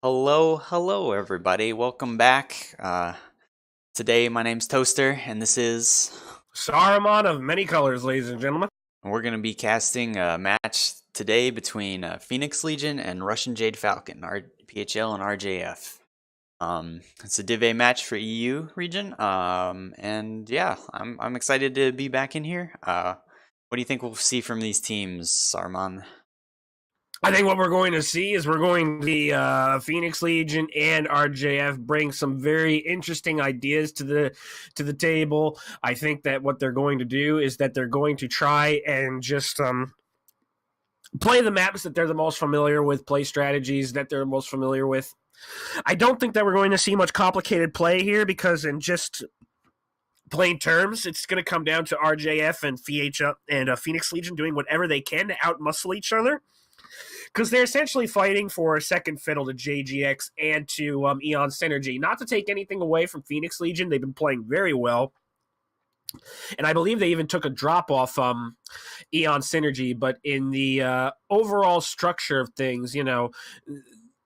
Hello, everybody. Welcome back. Today, my name's Toaster, and this is. Saruman of many colors, ladies and gentlemen. We're going to be casting a match today between Phoenix Legion and Russian Jade Falcon, PHL and RJF. It's a Div A match for EU region. And yeah, I'm excited to be back in here. What do you think we'll see from these teams, Saruman? I think what we're going to see is we're going to the Phoenix Legion and RJF bring some very interesting ideas to the table. I think that what they're going to do is that they're going to try and just play the maps that they're the most familiar with, play strategies that they're most familiar with. I don't think that we're going to see much complicated play here because in just plain terms, it's going to come down to RJF and PHL and Phoenix Legion doing whatever they can to outmuscle each other. Because they're essentially fighting for a second fiddle to JGX and to Eon Synergy. Not to take anything away from Phoenix Legion, they've been playing very well. And I believe they even took a drop off Eon Synergy, but in the overall structure of things,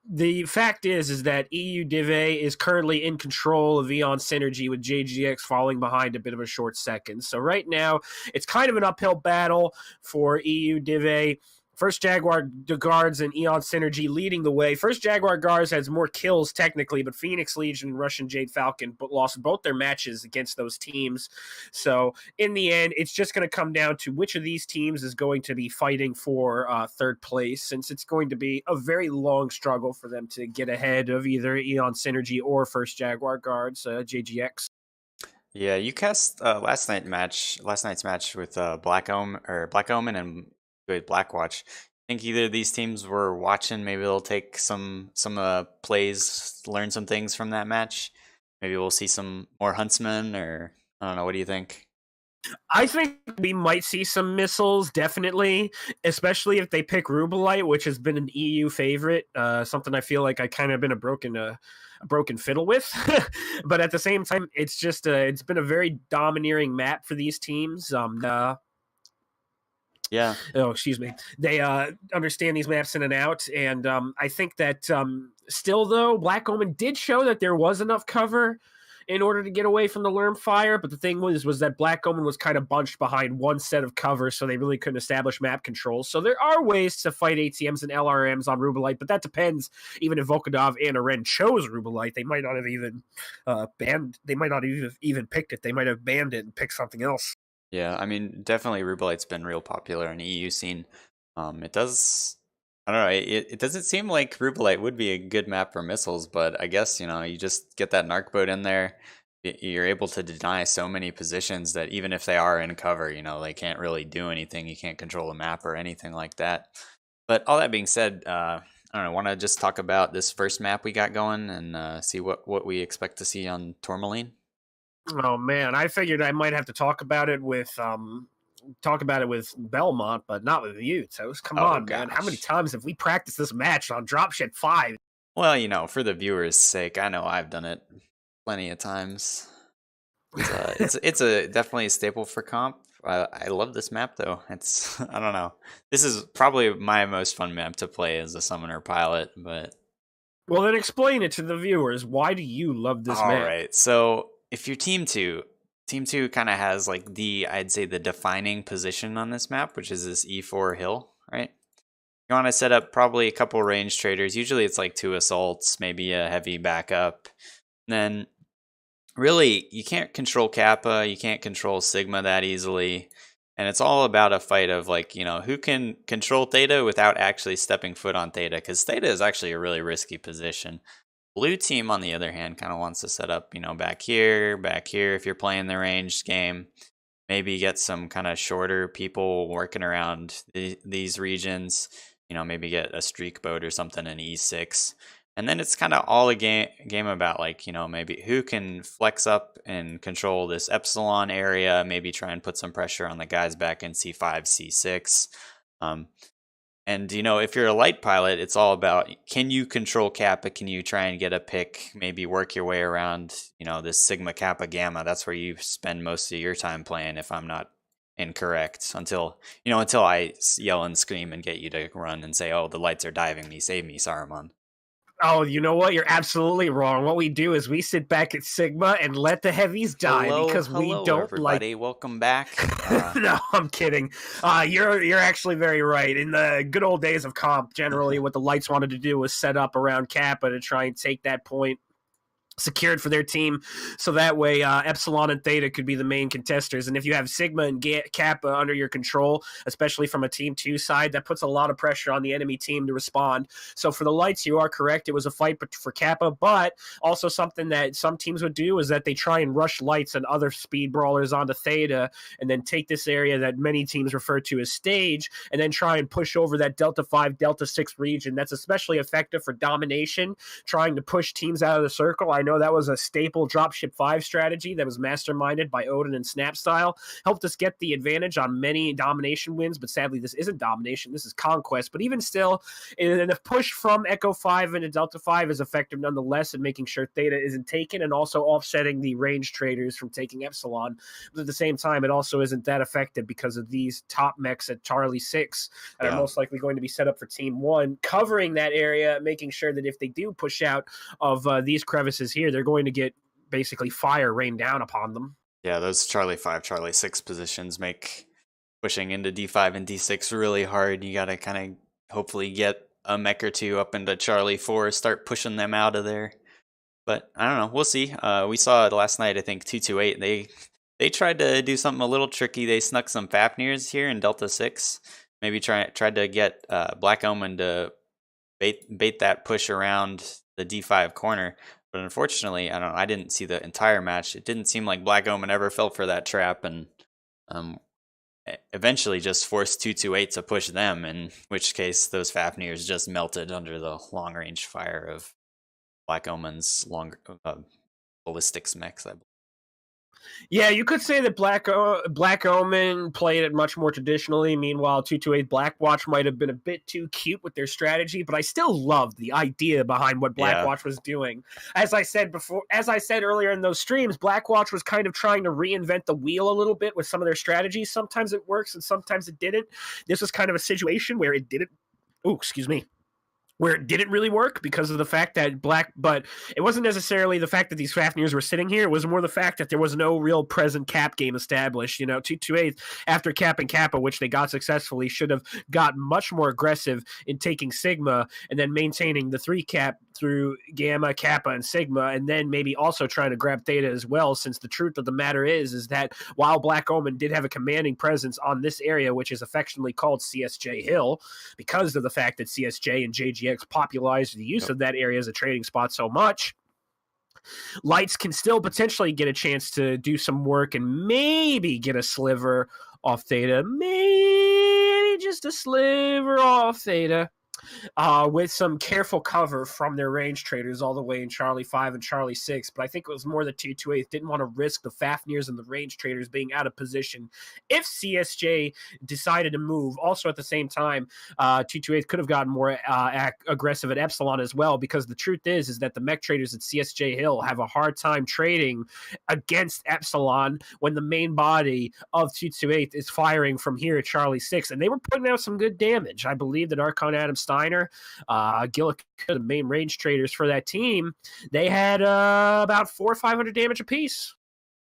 the fact is that EU Div A is currently in control of Eon Synergy with JGX falling behind a bit of a short second. So right now, it's kind of an uphill battle for EU Div A. First Jaguar Guards and Eon Synergy leading the way. First Jaguar Guards has more kills technically, but Phoenix Legion and Russian Jade Falcon lost both their matches against those teams. So in the end, it's just going to come down to which of these teams is going to be fighting for third place, since it's going to be a very long struggle for them to get ahead of either Eon Synergy or First Jaguar Guards, JGX. Yeah, you cast last night's match with Black Omen and with Blackwatch. I think either of these teams were watching. Maybe they'll take some plays, learn some things from that match. Maybe we'll see some more Huntsmen, or I don't know. What do you think? I think we might see some missiles, definitely, especially if they pick Rubelite, which has been an EU favorite. Something I feel like I kind of been a broken fiddle with. But at the same time, it's just it's been a very domineering map for these teams. Yeah. Oh, excuse me. They understand these maps in and out, and I think that still though, Black Omen did show that there was enough cover in order to get away from the Lerm fire. But the thing was that Black Omen was kind of bunched behind one set of cover, so they really couldn't establish map controls. So there are ways to fight ATMs and LRMs on Rubelite, but that depends. Even if Volkadov and Aren chose Rubelite, they might not have even banned. They might not have even picked it. They might have banned it and picked something else. Yeah, I mean, definitely Rubelite's been real popular in the EU scene. It does, I don't know, it doesn't seem like Rubelite would be a good map for missiles, but I guess, you just get that narc boat in there. You're able to deny so many positions that even if they are in cover, they can't really do anything. You can't control the map or anything like that. But all that being said, I don't know, want to just talk about this first map we got going and see what we expect to see on Tourmaline? Oh man, I figured I might have to talk about it with Belmont, but not with you, Toast. Come Oh on, man. How many gosh. times have we practiced this match on Dropship 5? Well, for the viewers' sake, I know I've done it plenty of times. It's a definitely a staple for comp. I love this map though. It's I don't know. This is probably my most fun map to play as a summoner pilot, but Well, then explain it to the viewers. Why do you love this all map? right. So if you're team two kind of has like I'd say the defining position on this map, which is this E4 hill, right? You want to set up probably a couple range traders. Usually it's like 2 assaults, maybe a heavy backup. And then really, you can't control Kappa, you can't control Sigma that easily. And it's all about a fight of like, who can control Theta without actually stepping foot on Theta, because Theta is actually a really risky position. Blue team, on the other hand, kind of wants to set up, back here, if you're playing the ranged game. Maybe get some kind of shorter people working around these regions. Maybe get a streak boat or something in E6. And then it's kind of all a game about like, maybe who can flex up and control this epsilon area, maybe try and put some pressure on the guys back in C5, C6. And, if you're a light pilot, it's all about, can you control Kappa? Can you try and get a pick, maybe work your way around, this Sigma Kappa Gamma? That's where you spend most of your time playing, if I'm not incorrect, until I yell and scream and get you to run and say, oh, the lights are diving me, save me, Saruman. Oh, you know what? You're absolutely wrong. What we do is we sit back at Sigma and let the heavies die because we Hello, don't like. everybody. Welcome back. No, I'm kidding. You're actually very right. In the good old days of comp, generally what the Lights wanted to do was set up around Kappa to try and take that point secured for their team, so that way Epsilon and Theta could be the main contesters. And if you have Sigma and Kappa under your control, especially from a Team 2 side, that puts a lot of pressure on the enemy team to respond. So for the Lights, you are correct. It was a fight for Kappa, but also something that some teams would do is that they try and rush Lights and other speed brawlers onto Theta, and then take this area that many teams refer to as stage, and then try and push over that Delta 5, Delta 6 region. That's especially effective for domination, trying to push teams out of the circle. I know that was a staple dropship 5 strategy that was masterminded by Odin and Snapstyle. Helped us get the advantage on many domination wins, but sadly this isn't domination, this is conquest. But even still, the push from Echo 5 into Delta 5 is effective nonetheless in making sure Theta isn't taken, and also offsetting the range traders from taking Epsilon. But at the same time, it also isn't that effective because of these top mechs at Charlie 6 that are most likely going to be set up for Team 1, covering that area, making sure that if they do push out of these crevices here, they're going to get basically fire rain down upon them. Yeah, those Charlie 5, Charlie 6 positions make pushing into D5 and D6 really hard. You gotta kind of hopefully get a mech or two up into Charlie 4, start pushing them out of there. But I don't know, we'll see. We saw it last night, I think 228. They tried to do something a little tricky. They snuck some Fafnirs here in Delta 6. Maybe tried to get Black Omen to bait that push around the D5 corner. But unfortunately, I didn't see the entire match. It didn't seem like Black Omen ever fell for that trap, and eventually just forced 228 to push them, in which case those Fafnirs just melted under the long-range fire of Black Omen's ballistics mechs, I believe. Yeah, you could say that Black Omen played it much more traditionally. Meanwhile, 228 Blackwatch might have been a bit too cute with their strategy, but I still loved the idea behind what Blackwatch was doing. As I said earlier in those streams, Blackwatch was kind of trying to reinvent the wheel a little bit with some of their strategies. Sometimes it works and sometimes it didn't. This was kind of a situation where it didn't. Oh, excuse me. Where it didn't really work because of the fact that but it wasn't necessarily the fact that these Fafnirs were sitting here. It was more the fact that there was no real present cap game established. 228 after capping Kappa, which they got successfully, should have got much more aggressive in taking Sigma and then maintaining the 3 cap through Gamma, Kappa, and Sigma, and then maybe also trying to grab Theta as well, since the truth of the matter is that while Black Omen did have a commanding presence on this area, which is affectionately called CSJ Hill, because of the fact that CSJ and JGX popularized the use of that area as a trading spot so much, Lights can still potentially get a chance to do some work and maybe get a sliver off Theta, maybe just a sliver off Theta. With some careful cover from their range traders all the way in Charlie 5 and Charlie 6. But I think it was more that 228 didn't want to risk the Fafnirs and the range traders being out of position if CSJ decided to move. Also, at the same time, 228 could have gotten more aggressive at Epsilon as well, because the truth is that the mech traders at CSJ Hill have a hard time trading against Epsilon when the main body of 228 is firing from here at Charlie 6. And they were putting out some good damage. I believe that Archon Adam Steiner, Gillick, the main range traders for that team, they had about 400 or 500 damage apiece.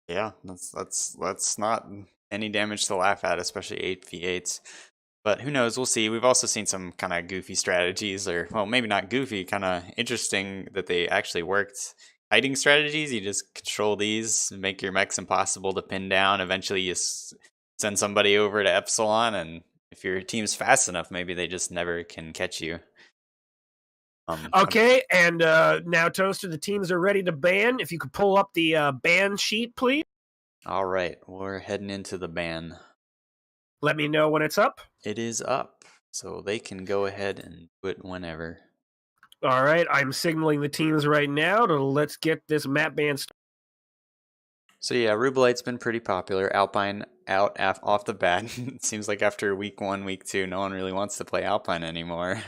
Yeah, that's not any damage to laugh at, especially 8v8s. But who knows? We'll see. We've also seen some kind of goofy strategies, or well, maybe not goofy, kind of interesting that they actually worked. Hiding strategies. You just control these, make your mechs impossible to pin down. Eventually, you send somebody over to Epsilon, and if your team's fast enough, maybe they just never can catch you. Okay, and now, Toaster, the teams are ready to ban. If you could pull up the ban sheet, please. All right, we're heading into the ban. Let me know when it's up. It is up, so they can go ahead and do it whenever. All right, I'm signaling the teams right now to let's get this map ban started. So yeah, Rubelite's been pretty popular. Alpine out off the bat. It seems like after week 1, week 2, no one really wants to play Alpine anymore.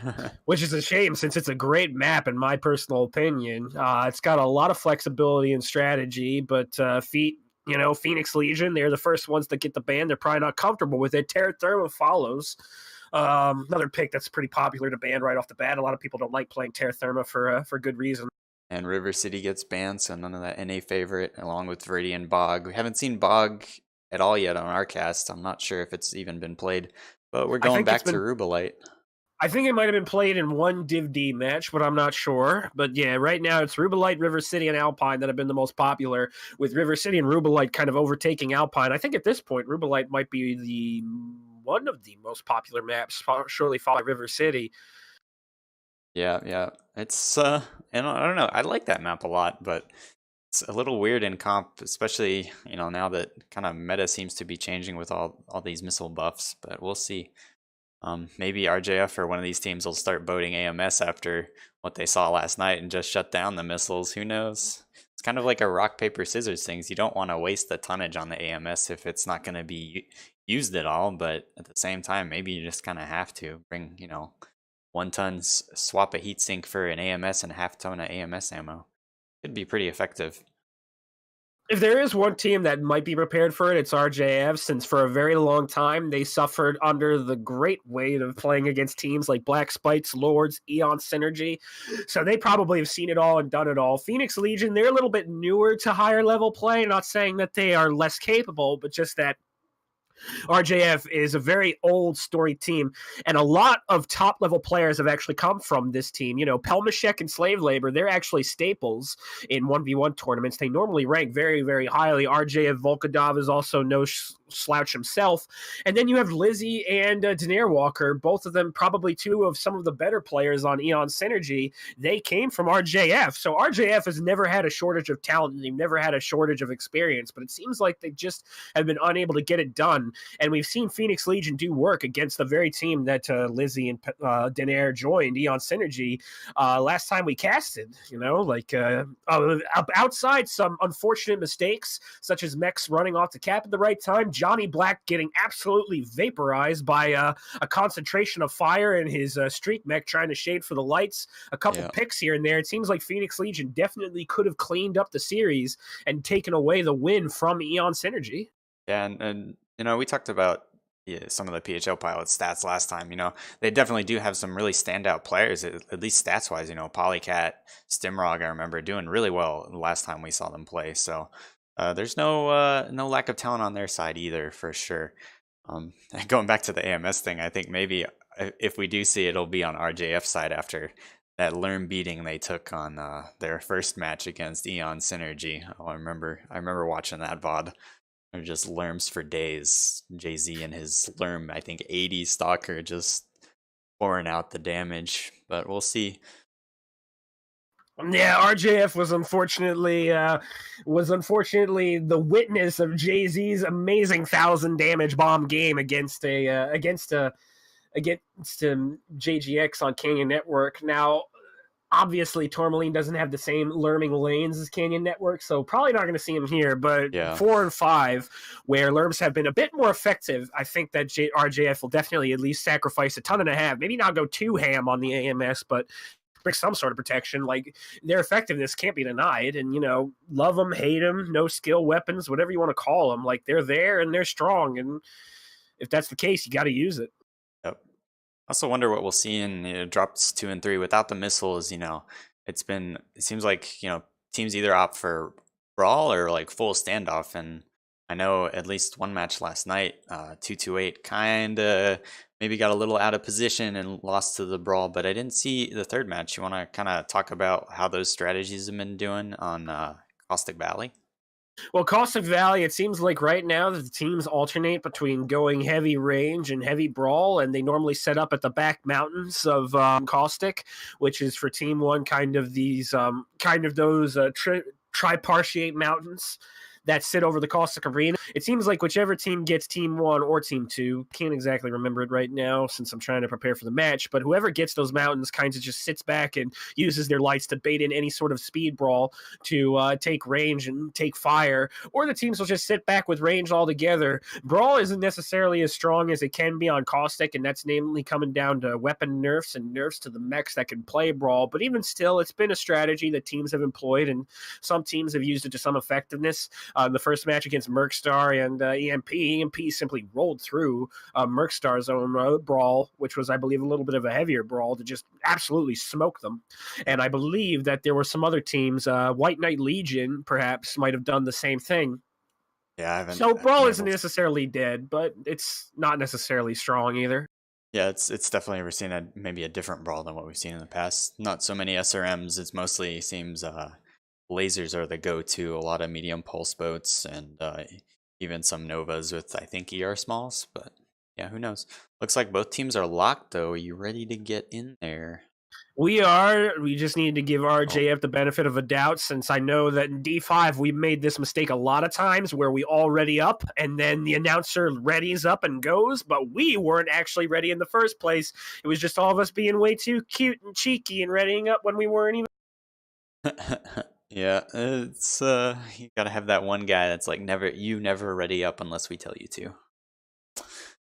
Which is a shame, since it's a great map in my personal opinion. It's got a lot of flexibility and strategy, but Phoenix Legion, they're the first ones that get the ban. They're probably not comfortable with it. Terra Therma follows. Another pick that's pretty popular to ban right off the bat. A lot of people don't like playing Terra Therma for good reason. And River City gets banned, so none of that NA favorite, along with Viridian Bog. We haven't seen Bog at all yet on our cast. I'm not sure if it's even been played, but we're going back to Rubalite. I think it might have been played in one Div D match, but I'm not sure. But yeah, right now it's Rubalite, River City, and Alpine that have been the most popular, with River City and Rubalite kind of overtaking Alpine. I think at this point, Rubalite might be one of the most popular maps, shortly followed by River City. Yeah. It's, and I don't know. I like that map a lot, but it's a little weird in comp, especially, now that kind of meta seems to be changing with all these missile buffs, but we'll see. Maybe RJF or one of these teams will start boating AMS after what they saw last night and just shut down the missiles. Who knows? It's kind of like a rock, paper, scissors things. You don't want to waste the tonnage on the AMS if it's not going to be used at all, but at the same time, maybe you just kind of have to bring, 1 ton, swap a heatsink for an AMS and a half ton of AMS ammo. Could be pretty effective. If there is one team that might be prepared for it, it's RJF, since for a very long time they suffered under the great weight of playing against teams like Black Spites, Lords, Eon Synergy. So they probably have seen it all and done it all. Phoenix Legion, they're a little bit newer to higher level play, not saying that they are less capable, but just that RJF is a very old story team, and a lot of top level players have actually come from this team. Pelmashek and Slave Labor, they're actually staples in 1v1 tournaments. They normally rank very, very highly. RJF Volkadov is also no slouch himself. And then you have Lizzie and Daenerys Walker, both of them probably two of some of the better players on Eon Synergy. They came from RJF. So RJF has never had a shortage of talent, and they've never had a shortage of experience, but it seems like they just have been unable to get it done. And we've seen Phoenix Legion do work against the very team that Lizzie and Daenerys joined, Eon Synergy, last time we casted. Outside some unfortunate mistakes, such as Mex running off the cap at the right time, Johnny Black getting absolutely vaporized by a concentration of fire in his streak mech trying to shade for the lights, a couple picks here and there. It seems like Phoenix Legion definitely could have cleaned up the series and taken away the win from Eon Synergy. Yeah, and we talked about some of the PHL pilots' stats last time. They definitely do have some really standout players, at least stats-wise. Polycat, Stimrog, I remember doing really well the last time we saw them play. So there's no lack of talent on their side either, for sure. Going back to the AMS thing, I think maybe if we do see it, it'll be on RJF side after that Lerm beating they took on their first match against Eon Synergy. I remember watching that VOD. They're just Lerms for days. Jay-Z and his Lerm, I think 80 stalker, just pouring out the damage. But we'll see. Yeah, RJF was unfortunately the witness of Jay-Z's amazing 1,000 damage bomb game against JGX on Canyon Network. Now, obviously, Tourmaline doesn't have the same lerming lanes as Canyon Network, so probably not going to see him here. But 4 and 5, where lerms have been a bit more effective, I think that RJF will definitely at least sacrifice a ton and a half. Maybe not go too ham on the AMS, but bring some sort of protection. Like, their effectiveness can't be denied. And, love them, hate them, no skill weapons, whatever you want to call them. Like, they're there and they're strong. And if that's the case, you got to use it. Yep. I also wonder what we'll see in drops 2 and 3 without the missiles. It seems like teams either opt for brawl or like full standoff, and I know at least one match last night, 228 kind of maybe got a little out of position and lost to the brawl, but I didn't see the third match. You want to kind of talk about how those strategies have been doing on Caustic Valley? Well, Caustic Valley, it seems like right now the teams alternate between going heavy range and heavy brawl, and they normally set up at the back mountains of Caustic, which is for Team 1 kind of those tripartite mountains that sit over the Caustic Arena. It seems like whichever team gets Team 1 or Team 2, can't exactly remember it right now since I'm trying to prepare for the match, but whoever gets those mountains kind of just sits back and uses their lights to bait in any sort of speed brawl to take range and take fire, or the teams will just sit back with range altogether. Brawl isn't necessarily as strong as it can be on Caustic, and that's namely coming down to weapon nerfs and nerfs to the mechs that can play brawl, but even still, it's been a strategy that teams have employed, and some teams have used it to some effectiveness. the first match against Mercstar and EMP. EMP simply rolled through Mercstar's own brawl, which was, I believe, a little bit of a heavier brawl, to just absolutely smoke them. And I believe that there were some other teams, White Knight Legion perhaps might have done the same thing. Yeah, I haven't. So brawl isn't necessarily dead, but it's not necessarily strong either. Yeah, it's definitely we're seeing maybe a different brawl than what we've seen in the past. Not so many SRMs. It's mostly seems lasers are the go-to. A lot of medium pulse boats and even some Novas with, I think, ER smalls. But yeah, who knows? Looks like both teams are locked though. Are you ready to get in there? We are. We just need to give RJF the benefit of a doubt, since I know that in D5 we made this mistake a lot of times where we all ready up and then the announcer readies up and goes, but we weren't actually ready in the first place. It was just all of us being way too cute and cheeky and readying up when we weren't even. Yeah, it's you gotta have that one guy that's like you never ready up unless we tell you to.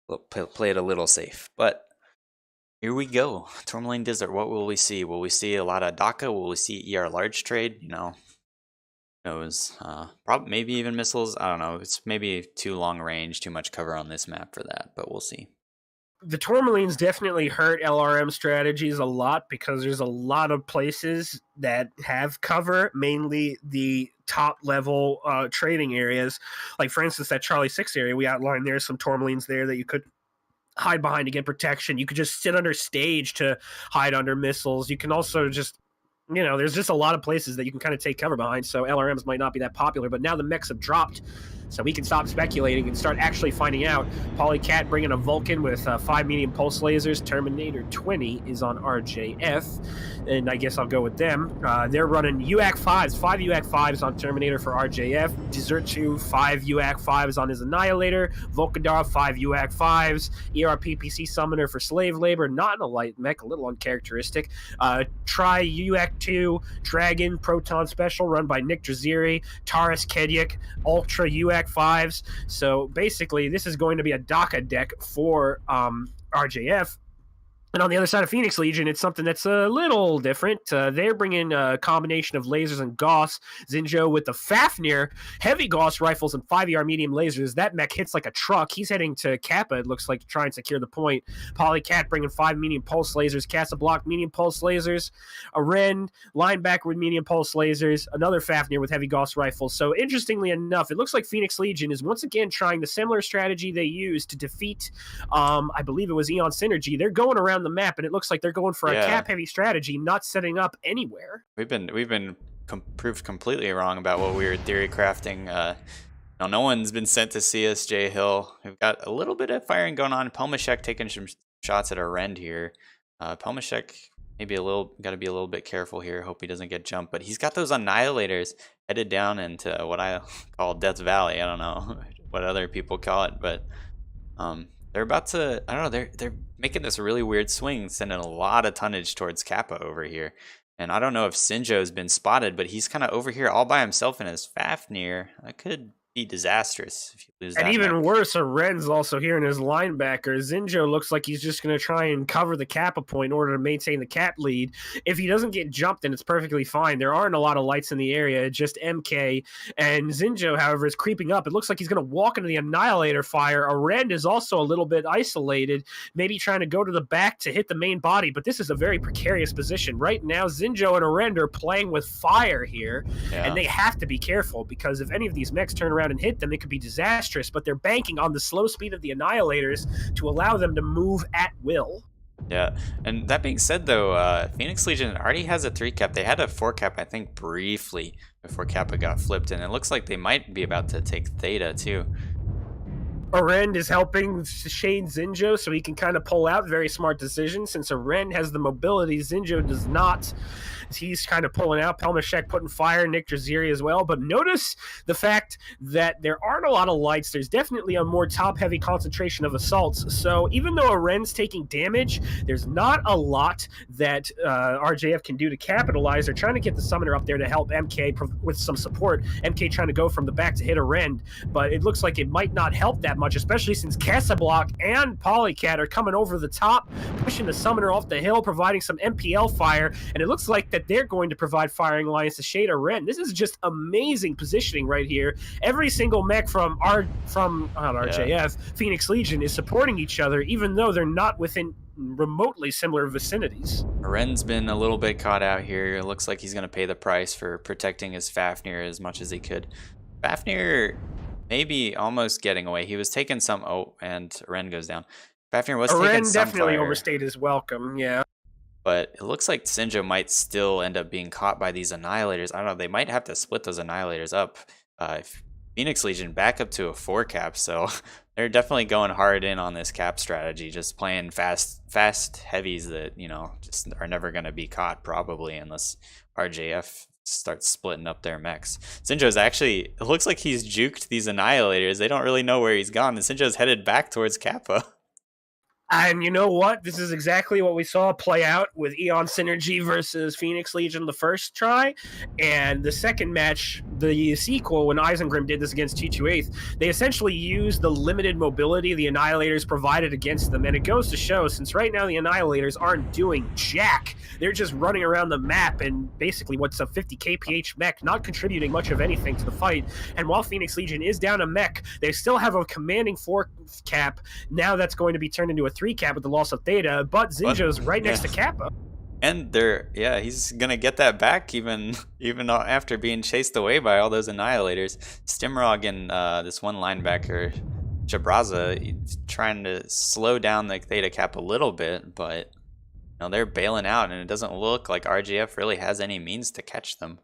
We'll play it a little safe, but here we go. Tourmaline Desert, what will we see? Will we see a lot of DACA? Will we see ER large trade? You know, knows. Probably maybe even missiles. I don't know. It's maybe too long range, too much cover on this map for that, but we'll see. The Tourmalines definitely hurt LRM strategies a lot because there's a lot of places that have cover, mainly the top level trading areas. Like, for instance, that Charlie 6 area we outlined, there's some Tourmalines there that you could hide behind to get protection. You could just sit under stage to hide under missiles. You can also just, there's just a lot of places that you can kind of take cover behind. So LRMs might not be that popular, but now the mechs have dropped, so we can stop speculating and start actually finding out. Polycat bringing a Vulcan with 5 medium pulse lasers. Terminator 20 is on RJF, and I guess I'll go with them. They're running UAC 5s, 5 UAC 5s on Terminator for RJF. Desert 2, 5 UAC 5s on his Annihilator. Volkadar, 5 UAC 5s. ERPPC Summoner for Slave Labor, not in a light mech, a little uncharacteristic. Try UAC 2, Dragon, Proton Special, run by Nick Draziri. Taurus Kedyuk, Ultra UAC 5s. So basically, this is going to be a DACA deck for RJF. And on the other side of Phoenix Legion, it's something that's a little different. They're bringing a combination of lasers and Gauss. Zinjo with the Fafnir, heavy Gauss rifles and 5ER medium lasers. That mech hits like a truck. He's heading to Kappa, it looks like, to try and secure the point. Polycat bringing 5 medium pulse lasers. Casablanc, medium pulse lasers. A Ren, linebacker with medium pulse lasers. Another Fafnir with heavy Gauss rifles. So interestingly enough, it looks like Phoenix Legion is once again trying the similar strategy they used to defeat, I believe it was Eon Synergy. They're going around the map, and it looks like they're going for a cap heavy strategy, not setting up anywhere. We've been proved completely wrong about what we were theory crafting. No one's been sent to see us. J Hill, we've got a little bit of firing going on. Pelmashek taking some shots at our Rend here. Pelmashek maybe got to be a little bit careful here. Hope he doesn't get jumped, but he's got those Annihilators headed down into what I call Death Valley. I don't know what other people call it, but they're about to, I don't know, they're making this really weird swing, sending a lot of tonnage towards Kappa over here. And I don't know if Sinjo's been spotted, but he's kind of over here all by himself in his Fafnir. That could be disastrous if you lose that. And even worse, Ren's also here in his linebacker. Zinjo looks like he's just going to try and cover the Kappa point in order to maintain the cap lead. If he doesn't get jumped, then it's perfectly fine. There aren't a lot of lights in the area, just MK. And Zinjo, however, is creeping up. It looks like he's going to walk into the Annihilator fire. Ren is also a little bit isolated, maybe trying to go to the back to hit the main body, but this is a very precarious position. Right now, Zinjo and Arend are playing with fire here, and they have to be careful, because if any of these mechs turn around and hit them, it could be disastrous, but they're banking on the slow speed of the Annihilators to allow them to move at will. Yeah, and that being said, though, Phoenix Legion already has a 3 cap. They had a 4 cap, I think, briefly before Kappa got flipped, and it looks like they might be about to take Theta, too. Arend is helping Shane Zinjo so he can kind of pull out. Very smart decision, since Arend has the mobility, Zinjo does not. He's kind of pulling out. Pelmashek putting fire, Nick Draziri as well. But notice the fact that there aren't a lot of lights. There's definitely a more top-heavy concentration of assaults. So even though Arend's taking damage, there's not a lot that RJF can do to capitalize. They're trying to get the summoner up there to help MK with some support. MK trying to go from the back to hit Arend, but it looks like it might not help that much much, especially since Casablock and Polycat are coming over the top, pushing the Summoner off the hill, providing some MPL fire, and it looks like that they're going to provide firing lines to Shada Ren. This is just amazing positioning right here. Every single mech from RJF, Phoenix Legion, is supporting each other, even though they're not within remotely similar vicinities. Ren's been a little bit caught out here. It looks like he's going to pay the price for protecting his Fafnir as much as he could. Fafnir maybe almost getting away. He was taking some... Oh, and Ren goes down. Fafnir was taking some definitely fire, overstayed his welcome, yeah. but it looks like Sinjo might still end up being caught by these Annihilators. I don't know. They might have to split those Annihilators up. Phoenix Legion back up to a 4 cap, so they're definitely going hard in on this cap strategy, just playing fast heavies that, you know, just are never going to be caught probably unless RJF starts splitting up their mechs. Sinjo's actually, it looks like he's juked these Annihilators. They don't really know where he's gone, and Sinjo's headed back towards Kappa. And you know what? This is exactly what we saw play out with Eon Synergy versus Phoenix Legion the first try. And the second match, the sequel, when Eisengrim did this against T28, they essentially used the limited mobility the Annihilators provided against them. And it goes to show, since right now the Annihilators aren't doing jack, they're just running around the map and basically what's a 50 kph mech, not contributing much of anything to the fight. And while Phoenix Legion is down a mech, they still have a commanding 4 cap. Now that's going to be turned into a 3 cap with the loss of Theta, but Zinjo's right next to Kappa. And he's gonna get that back even after being chased away by all those Annihilators. Stimrog and this one linebacker, Jabraza, he's trying to slow down the Theta cap a little bit, but you know, they're bailing out, and it doesn't look like RJF really has any means to catch them.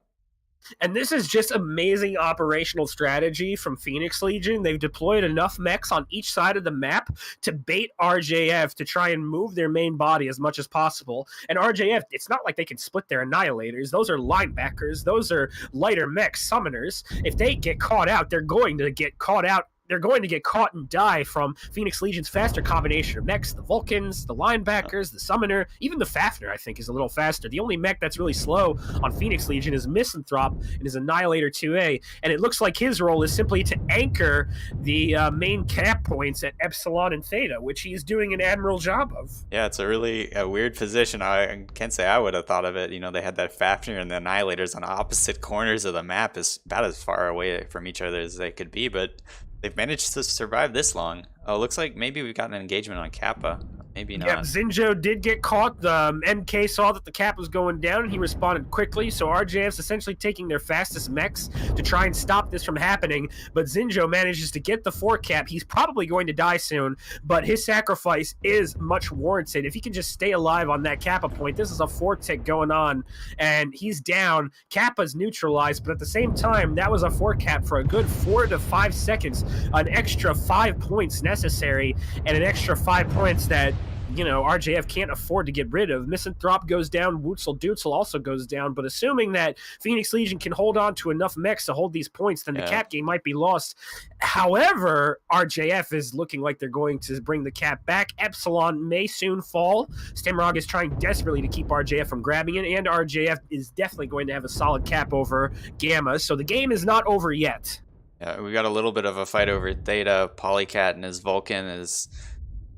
And this is just amazing operational strategy from Phoenix Legion. They've deployed enough mechs on each side of the map to bait RJF to try and move their main body as much as possible. And RJF, it's not like they can split their Annihilators. Those are linebackers. Those are lighter mech summoners. If they get caught out, they're going to get caught out. They're going to get caught and die from Phoenix Legion's faster combination of mechs. The Vulcans, the linebackers, the Summoner, even the Fafnir, I think, is a little faster. The only mech that's really slow on Phoenix Legion is Misanthrope and his Annihilator 2A, and it looks like his role is simply to anchor the main cap points at Epsilon and Theta, which he's doing an admirable job of. Yeah, it's a really weird position. I can't say I would have thought of it. You know, they had that Fafnir and the Annihilators on opposite corners of the map, is about as far away from each other as they could be, but they've managed to survive this long. Oh, looks like maybe we've got an engagement on Kappa. Maybe not. Yep, Zinjo did get caught. The MK saw that the cap was going down, and he responded quickly. So RJF's essentially taking their fastest mechs to try and stop this from happening. But Zinjo manages to get the 4 cap. He's probably going to die soon, but his sacrifice is much warranted. If he can just stay alive on that Kappa point, this is a 4 tick going on, and he's down. Kappa's neutralized, but at the same time, that was a 4 cap for a good 4 to 5 seconds. An extra 5 points necessary, and an extra 5 points that, you know, RJF can't afford to get rid of. Misanthrope goes down, Wootzel Dootzel also goes down, but assuming that Phoenix Legion can hold on to enough mechs to hold these points, then the cap game might be lost. However, RJF is looking like they're going to bring the cap back. Epsilon may soon fall. Stimrog is trying desperately to keep RJF from grabbing it, and RJF is definitely going to have a solid cap over Gamma, so the game is not over yet. Yeah, we got a little bit of a fight over Theta. Polycat and his Vulcan is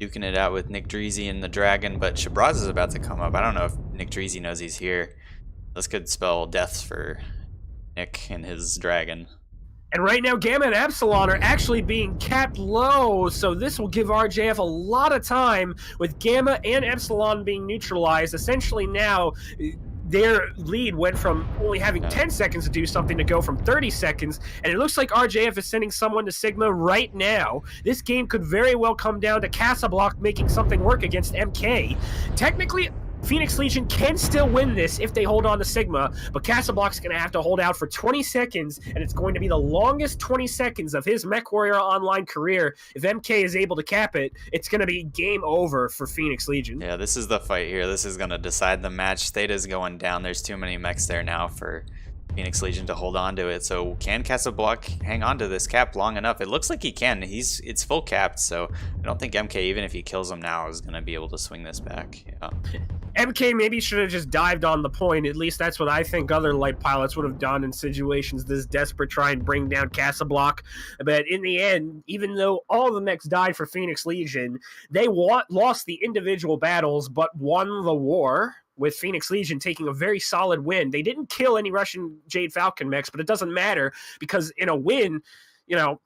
duking it out with Nick Dreezy and the Dragon, but Shabraz is about to come up. I don't know if Nick Dreezy knows he's here. This could spell death for Nick and his Dragon. And right now, Gamma and Epsilon are actually being capped low, so this will give RJF a lot of time with Gamma and Epsilon being neutralized. Essentially now, their lead went from only having 10 seconds to do something to go from 30 seconds, and it looks like RJF is sending someone to Sigma right now. This game could very well come down to Casablock making something work against MK. Technically, Phoenix Legion can still win this if they hold on to Sigma, but Casablock's going to have to hold out for 20 seconds, and it's going to be the longest 20 seconds of his MechWarrior Online career. If MK is able to cap it, it's going to be game over for Phoenix Legion. Yeah, this is the fight here. This is going to decide the match. Theta's going down. There's too many mechs there now for Phoenix Legion to hold on to it. So can Casablock hang on to this cap long enough? It looks like he can. It's full capped, so I don't think MK, even if he kills him now, is going to be able to swing this back. Yeah. MK maybe should have just dived on the point. At least that's what I think other light pilots would have done in situations this desperate, try and bring down Casablanc. But in the end, even though all the mechs died for Phoenix Legion, they lost the individual battles but won the war, with Phoenix Legion taking a very solid win. They didn't kill any Russian Jade Falcon mechs, but it doesn't matter because in a win,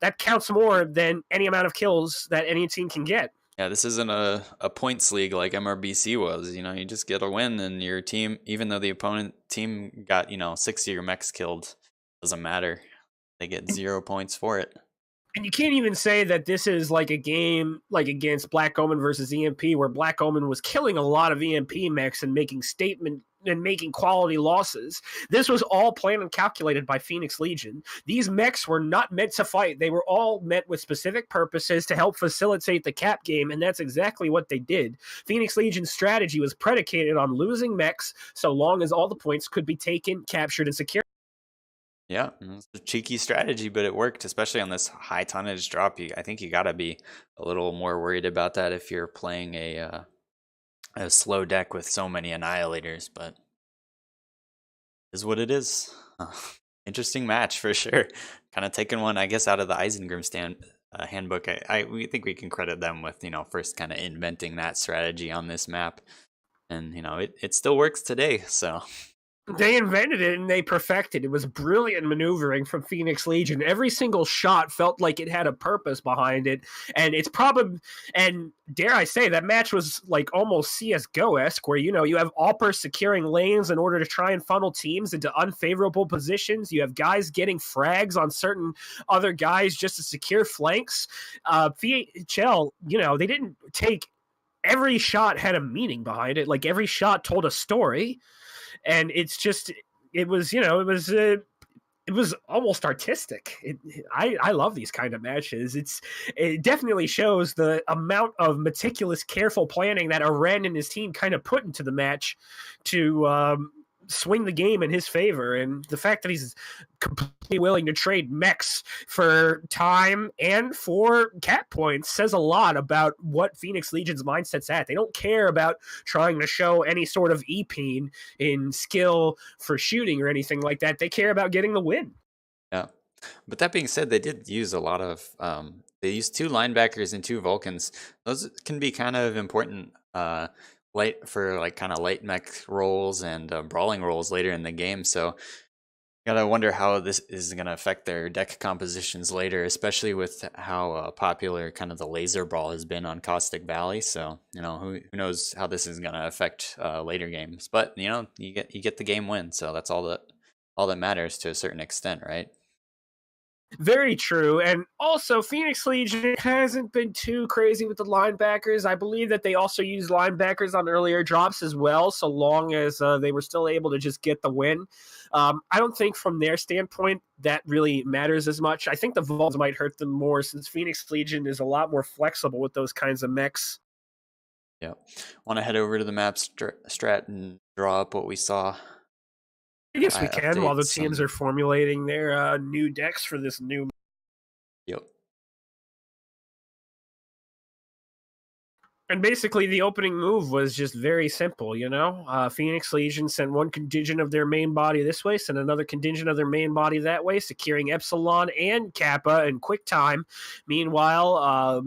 that counts more than any amount of kills that any team can get. Yeah, this isn't a points league like MRBC was. You just get a win, and your team, even though the opponent team got 6 of your mechs killed, doesn't matter. They get 0 points for it. And you can't even say that this is like a game like against Black Omen versus EMP, where Black Omen was killing a lot of EMP mechs and making quality losses. This was all planned and calculated by Phoenix Legion. These mechs were not meant to fight. They were all meant with specific purposes to help facilitate the cap game, and that's exactly what they did. Phoenix Legion's strategy was predicated on losing mechs so long as all the points could be taken, captured, and secured. Yeah, it's a cheeky strategy, but it worked, especially on this high tonnage drop. I think you got to be a little more worried about that if you're playing a slow deck with so many annihilators, but is what it is. Interesting match for sure. Kind of taking one, I guess, out of the Eisengrim handbook. We think we can credit them with first kind of inventing that strategy on this map, and it still works today. So they invented it and they perfected it. It was brilliant maneuvering from Phoenix Legion. Every single shot felt like it had a purpose behind it, and it's probably, and dare I say, that match was like almost CS:GO-esque, where you have AWPers securing lanes in order to try and funnel teams into unfavorable positions. You have guys getting frags on certain other guys just to secure flanks. PHL, they didn't take, every shot had a meaning behind it. Like every shot told a story. And it's just, it was almost artistic. I love these kind of matches. It definitely shows the amount of meticulous, careful planning that Aren and his team kind of put into the match to swing the game in his favor. And the fact that he's completely willing to trade mechs for time and for cap points says a lot about what Phoenix Legion's mindset's at. They don't care about trying to show any sort of EPing in skill for shooting or anything like that. They care about getting the win. Yeah. But that being said, they did use a lot of they used 2 linebackers and 2 Vulcans. Those can be kind of important late mech roles and brawling roles later in the game. So gotta wonder how this is gonna affect their deck compositions later, especially with how popular kind of the laser brawl has been on Caustic Valley. So who knows how this is gonna affect later games. But you get the game win, so that's all that matters to a certain extent, right? Very true. And also, Phoenix Legion hasn't been too crazy with the linebackers. I believe that they also used linebackers on earlier drops as well, so long as they were still able to just get the win. I don't think from their standpoint that really matters as much. I think the Vols might hurt them more since Phoenix Legion is a lot more flexible with those kinds of mechs. Yeah. Want to head over to the map strat and draw up what we saw? I guess we can while the teams are formulating their new decks for this new. Yep. And basically, the opening move was just very simple, Phoenix Legion sent one contingent of their main body this way, sent another contingent of their main body that way, securing Epsilon and Kappa in quick time. Meanwhile,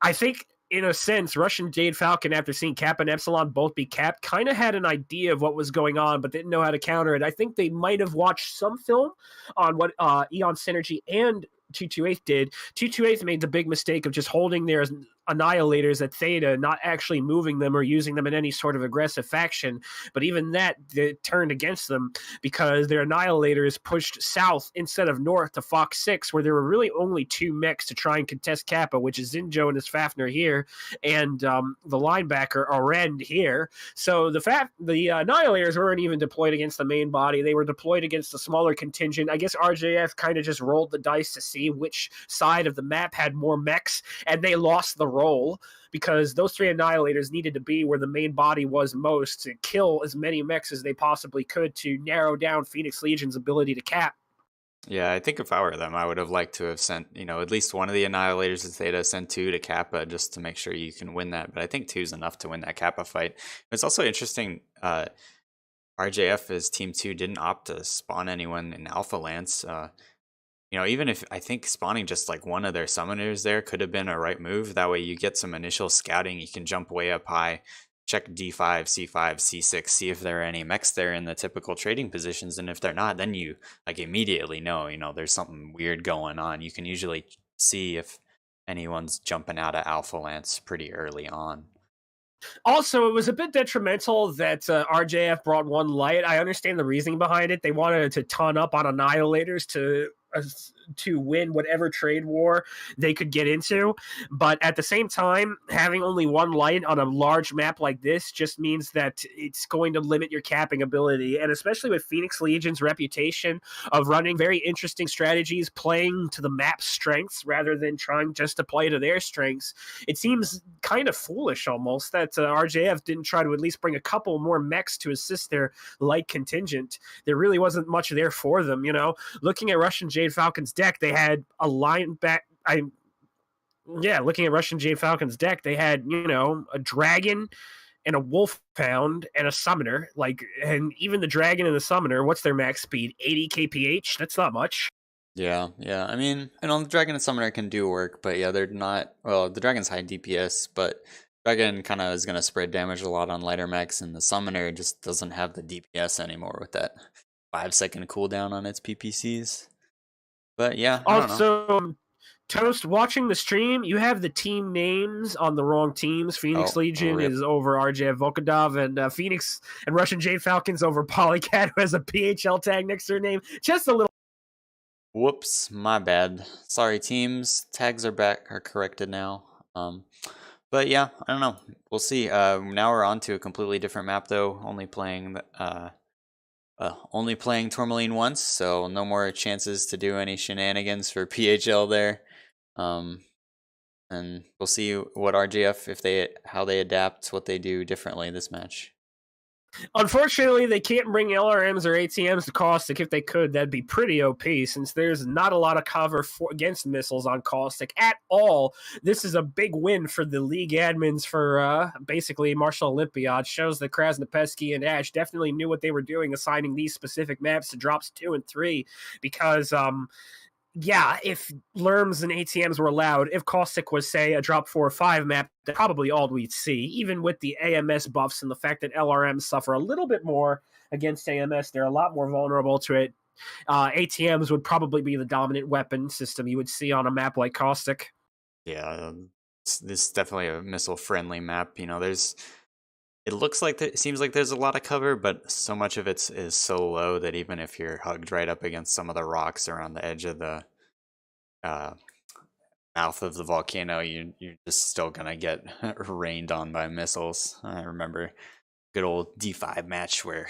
I think, in a sense, Russian Jade Falcon, after seeing Kappa and Epsilon both be capped, kind of had an idea of what was going on, but didn't know how to counter it. I think they might have watched some film on what Eon Synergy and 228 did. 228 made the big mistake of just holding their annihilators at Theta, not actually moving them or using them in any sort of aggressive faction. But even that, they turned against them because their annihilators pushed south instead of north to Fox 6, where there were really only 2 mechs to try and contest Kappa, which is Zinjo and his Fafnir here, and the linebacker Arend here. So the annihilators weren't even deployed against the main body. They were deployed against a smaller contingent. I guess RJF kind of just rolled the dice to see which side of the map had more mechs, and they lost the roll because those 3 annihilators needed to be where the main body was most to kill as many mechs as they possibly could to narrow down Phoenix Legion's ability to cap. Yeah, I think if I were them, I would have liked to have sent, at least one of the Annihilators to Theta, send two to Kappa just to make sure you can win that. But I think two's enough to win that Kappa fight. It's also interesting, RJF as Team 2 didn't opt to spawn anyone in Alpha Lance. Even if I think spawning just like one of their summoners there could have been a right move. That way you get some initial scouting. You can jump way up high, check D5, C5, C6, see if there are any mechs there in the typical trading positions. And if they're not, then you like immediately know, there's something weird going on. You can usually see if anyone's jumping out of Alpha Lance pretty early on. Also, it was a bit detrimental that RJF brought one light. I understand the reasoning behind it. They wanted to ton up on Annihilators to win whatever trade war they could get into. But at the same time, having only one light on a large map like this just means that it's going to limit your capping ability. And especially with Phoenix Legion's reputation of running very interesting strategies, playing to the map's strengths rather than trying just to play to their strengths, it seems kind of foolish almost that RJF didn't try to at least bring a couple more mechs to assist their light contingent. There really wasn't much there for them, Looking at Russian Jade Falcon's deck, they had a linebacker. Looking at Russian Jade Falcon's deck, they had a dragon and a wolfhound and a summoner. And even the dragon and the summoner, what's their max speed? 80 kph. That's not much. Yeah. I mean, the Dragon and Summoner can do work, but yeah, they're not. Well, the Dragon's high DPS, but Dragon kind of is going to spread damage a lot on lighter mechs, and the Summoner just doesn't have the DPS anymore with that 5-second cooldown on its PPCs. But yeah, I don't know. Also, Toast, watching the stream, you have the team names on the wrong teams. Phoenix Legion is over RJF Volkodov, and Phoenix and Russian Jade Falcons over Polycat, who has a PHL tag next to her name. Just a little. Whoops, my bad. Sorry, teams. Tags are corrected now. But yeah, I don't know. We'll see. Now we're on to a completely different map, though. Only playing Tourmaline once, so no more chances to do any shenanigans for PHL there. And we'll see what RJF, how they adapt, what they do differently this match. Unfortunately, they can't bring LRMs or ATMs to Caustic. If they could, that'd be pretty OP, since there's not a lot of cover against missiles on Caustic at all. This is a big win for the league admins for basically Marshall Olympiad. Shows that Krasnopetsky and Ash definitely knew what they were doing, assigning these specific maps to drops 2 and 3, because if Lerms and ATMs were allowed, if Caustic was, say, a drop 4 or 5 map, that's probably all we'd see. Even with the AMS buffs and the fact that LRMs suffer a little bit more against AMS, they're a lot more vulnerable to it. ATMs would probably be the dominant weapon system you would see on a map like Caustic. Yeah, this is definitely a missile-friendly map. It seems like there's a lot of cover, but so much of it is so low that even if you're hugged right up against some of the rocks around the edge of the mouth of the volcano, you're just still gonna get rained on by missiles. I remember good old D5 match where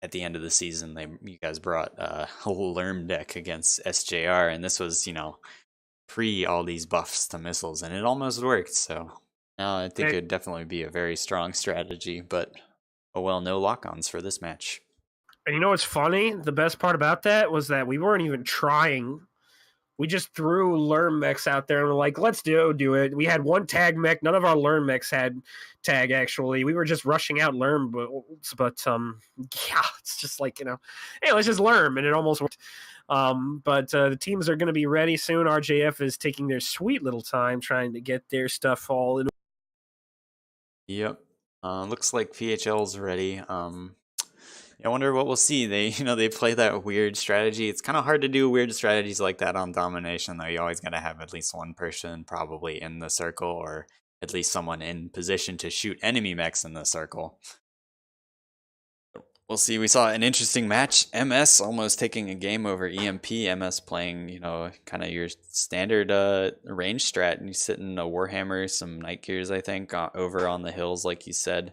at the end of the season you guys brought a Lerm deck against SJR, and this was pre all these buffs to missiles, and it almost worked. So now I think it would definitely be a very strong strategy, but no lock-ons for this match. And you know what's funny? The best part about that was that we weren't even trying. We just threw Lerm mechs out there and we're like, let's do it. We had one tag mech. None of our Lerm mechs had tag, actually. We were just rushing out Lerm, but it's just like, hey, let's just Lerm, and it almost worked. But the teams are going to be ready soon. RJF is taking their sweet little time trying to get their stuff all in. Yep. Looks like PHL's ready. I wonder what we'll see. They play that weird strategy. It's kind of hard to do weird strategies like that on domination, though. You always got to have at least one person probably in the circle, or at least someone in position to shoot enemy mechs in the circle. We'll see. We saw an interesting match. MS almost taking a game over EMP. MS playing, kind of your standard range strat, and he's sitting a Warhammer, some Night Gears, I think, over on the hills, like you said.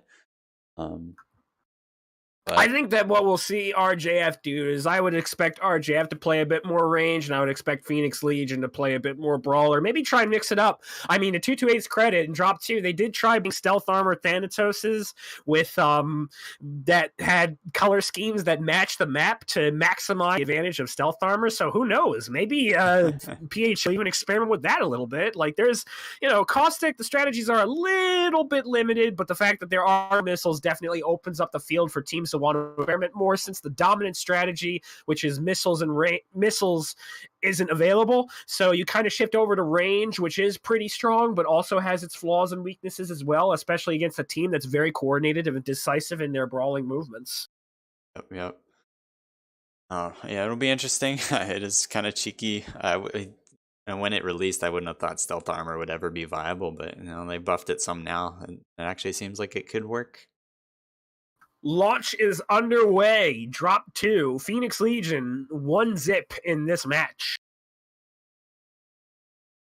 I think that what we'll see RJF do is I would expect RJF to play a bit more range, and I would expect Phoenix Legion to play a bit more brawler. Maybe try and mix it up. I mean, to 228's credit and drop 2, they did try being stealth armor Thanatoses with that had color schemes that match the map to maximize the advantage of stealth armor. So who knows? Maybe PHL even experiment with that a little bit. Like there's, Caustic, the strategies are a little bit limited, but the fact that there are missiles definitely opens up the field for teams to want to experiment more, since the dominant strategy, which is missiles and missiles, isn't available. So you kind of shift over to range, which is pretty strong, but also has its flaws and weaknesses as well, especially against a team that's very coordinated and decisive in their brawling movements. Yep. Oh, yeah, it'll be interesting. It is kind of cheeky. And when it released, I wouldn't have thought stealth armor would ever be viable, but they buffed it some now, and it actually seems like it could work. Launch is underway. Drop 2. Phoenix Legion 1-0 in this match.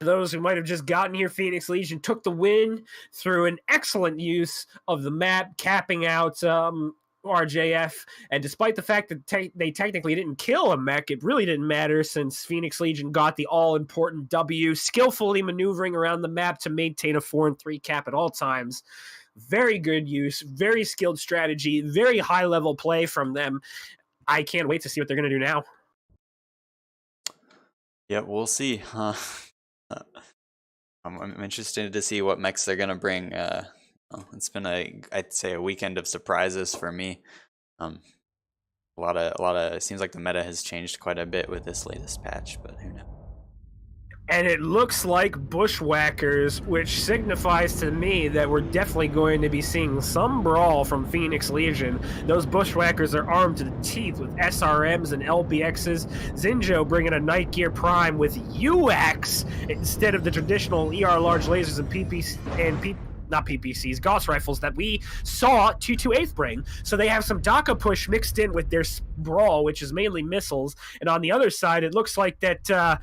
For those who might have just gotten here, Phoenix Legion took the win through an excellent use of the map, capping out RJF. And despite the fact that they technically didn't kill a mech, it really didn't matter, since Phoenix Legion got the all-important W, skillfully maneuvering around the map to maintain a 4-3 cap at all times. Very good use, very skilled strategy, very high-level play from them. I can't wait to see what they're going to do now. Yeah, we'll see. I'm interested to see what mechs they're going to bring. It's been I'd say a weekend of surprises for me. A lot of it seems like the meta has changed quite a bit with this latest patch, but who knows. And it looks like Bushwhackers, which signifies to me that we're definitely going to be seeing some brawl from Phoenix Legion. Those Bushwhackers are armed to the teeth with SRMs and LBXs. Zinjo bringing a Night Gear Prime with UX instead of the traditional ER large lasers and not PPCs, Gauss rifles that we saw 228th bring. So they have some DACA push mixed in with their brawl, which is mainly missiles. And on the other side, it looks like that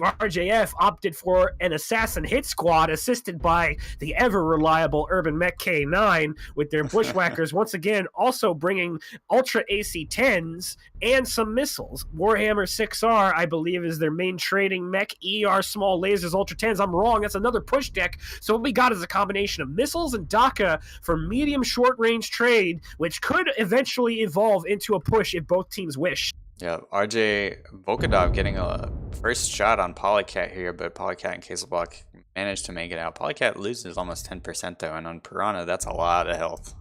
RJF opted for an assassin hit squad assisted by the ever-reliable Urban Mech K9 with their Bushwhackers once again also bringing Ultra AC-10s and some missiles. Warhammer 6R, I believe, is their main trading mech. ER small lasers, Ultra 10s. I'm wrong. That's another push deck. So what we got is a combination of missiles and DACA for medium short-range trade, which could eventually evolve into a push if both teams wish. Yeah, RJ Volkadov getting a first shot on Polycat here, but Polycat and Caselblock managed to make it out. Polycat loses almost 10% though, and on Piranha, that's a lot of health.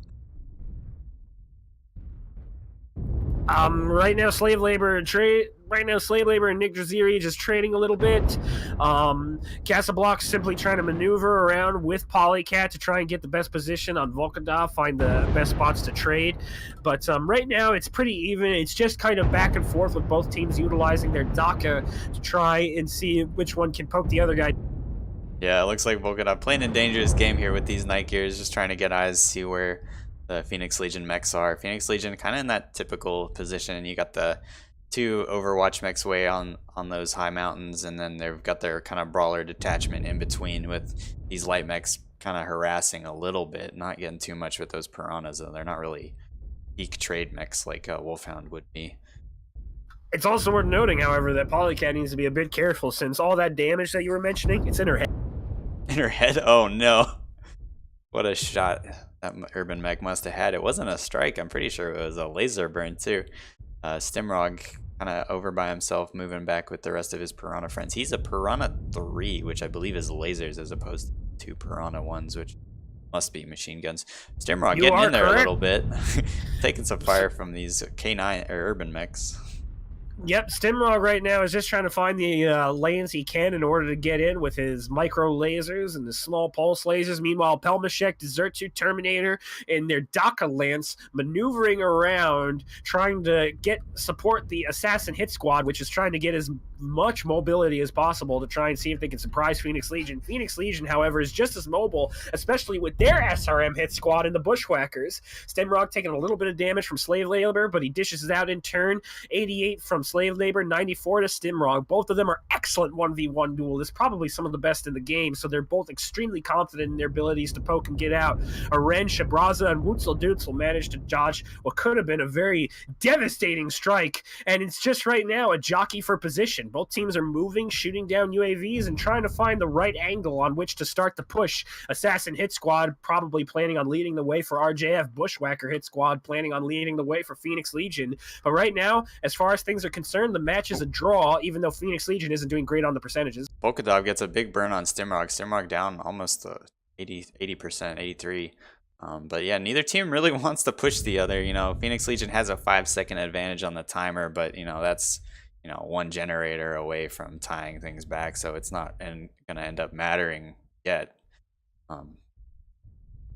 Right now, slave labor and Nick Draziri just trading a little bit. Casablock simply trying to maneuver around with Polycat to try and get the best position on Volkadov, find the best spots to trade. But right now, it's pretty even. It's just kind of back and forth with both teams utilizing their DACA to try and see which one can poke the other guy. Yeah, it looks like Volkadov playing a dangerous game here with these Night Gears, just trying to get eyes, see where the Phoenix Legion mechs are. Phoenix Legion kind of in that typical position. You got the 2 Overwatch mechs way on those high mountains, and then they've got their kind of brawler detachment in between with these light mechs kind of harassing a little bit, not getting too much with those Piranhas, though. They're not really peak trade mechs like Wolfhound would be. It's also worth noting, however, that Polycat needs to be a bit careful, since all that damage that you were mentioning, it's in her head. In her head? Oh no. What a shot that Urban Mech must have had. It wasn't a strike. I'm pretty sure it was a laser burn too. Stimrog kind of over by himself, moving back with the rest of his Piranha friends. He's a Piranha 3, which I believe is lasers as opposed to Piranha 1s, which must be machine guns. Stimrog getting in there correct. A little bit. Taking some fire from these K9 or Urban Mechs. Yep, Stimrog right now is just trying to find the lanes he can in order to get in with his micro lasers and the small pulse lasers. Meanwhile, Pelmashek, Desertu, Terminator, and their DACA Lance maneuvering around, trying to support the Assassin Hit Squad, which is trying to get as much mobility as possible to try and see if they can surprise Phoenix Legion. Phoenix Legion, however, is just as mobile, especially with their SRM hit squad and the Bushwhackers. Stemrog taking a little bit of damage from Slave Labor, but he dishes it out in turn. 88 from Slave Labor, 94 to Stemrog. Both of them are excellent 1v1 duelists, probably some of the best in the game, so they're both extremely confident in their abilities to poke and get out. Aren, Shabraza, and Wutzel Dutzel managed to dodge what could have been a very devastating strike, and it's just right now a jockey for position. Both teams are moving, shooting down UAVs, and trying to find the right angle on which to start the push. Assassin Hit Squad probably planning on leading the way for RJF. Bushwhacker Hit Squad planning on leading the way for Phoenix Legion. But right now, as far as things are concerned, the match is a draw, even though Phoenix Legion isn't doing great on the percentages. Volkadov gets a big burn on Stimrog. Stimrog down almost 80%, 83. But yeah, neither team really wants to push the other. You know, Phoenix Legion has a 5-second advantage on the timer, but you know, that's, you know, one generator away from tying things back, so it's not going to end up mattering yet.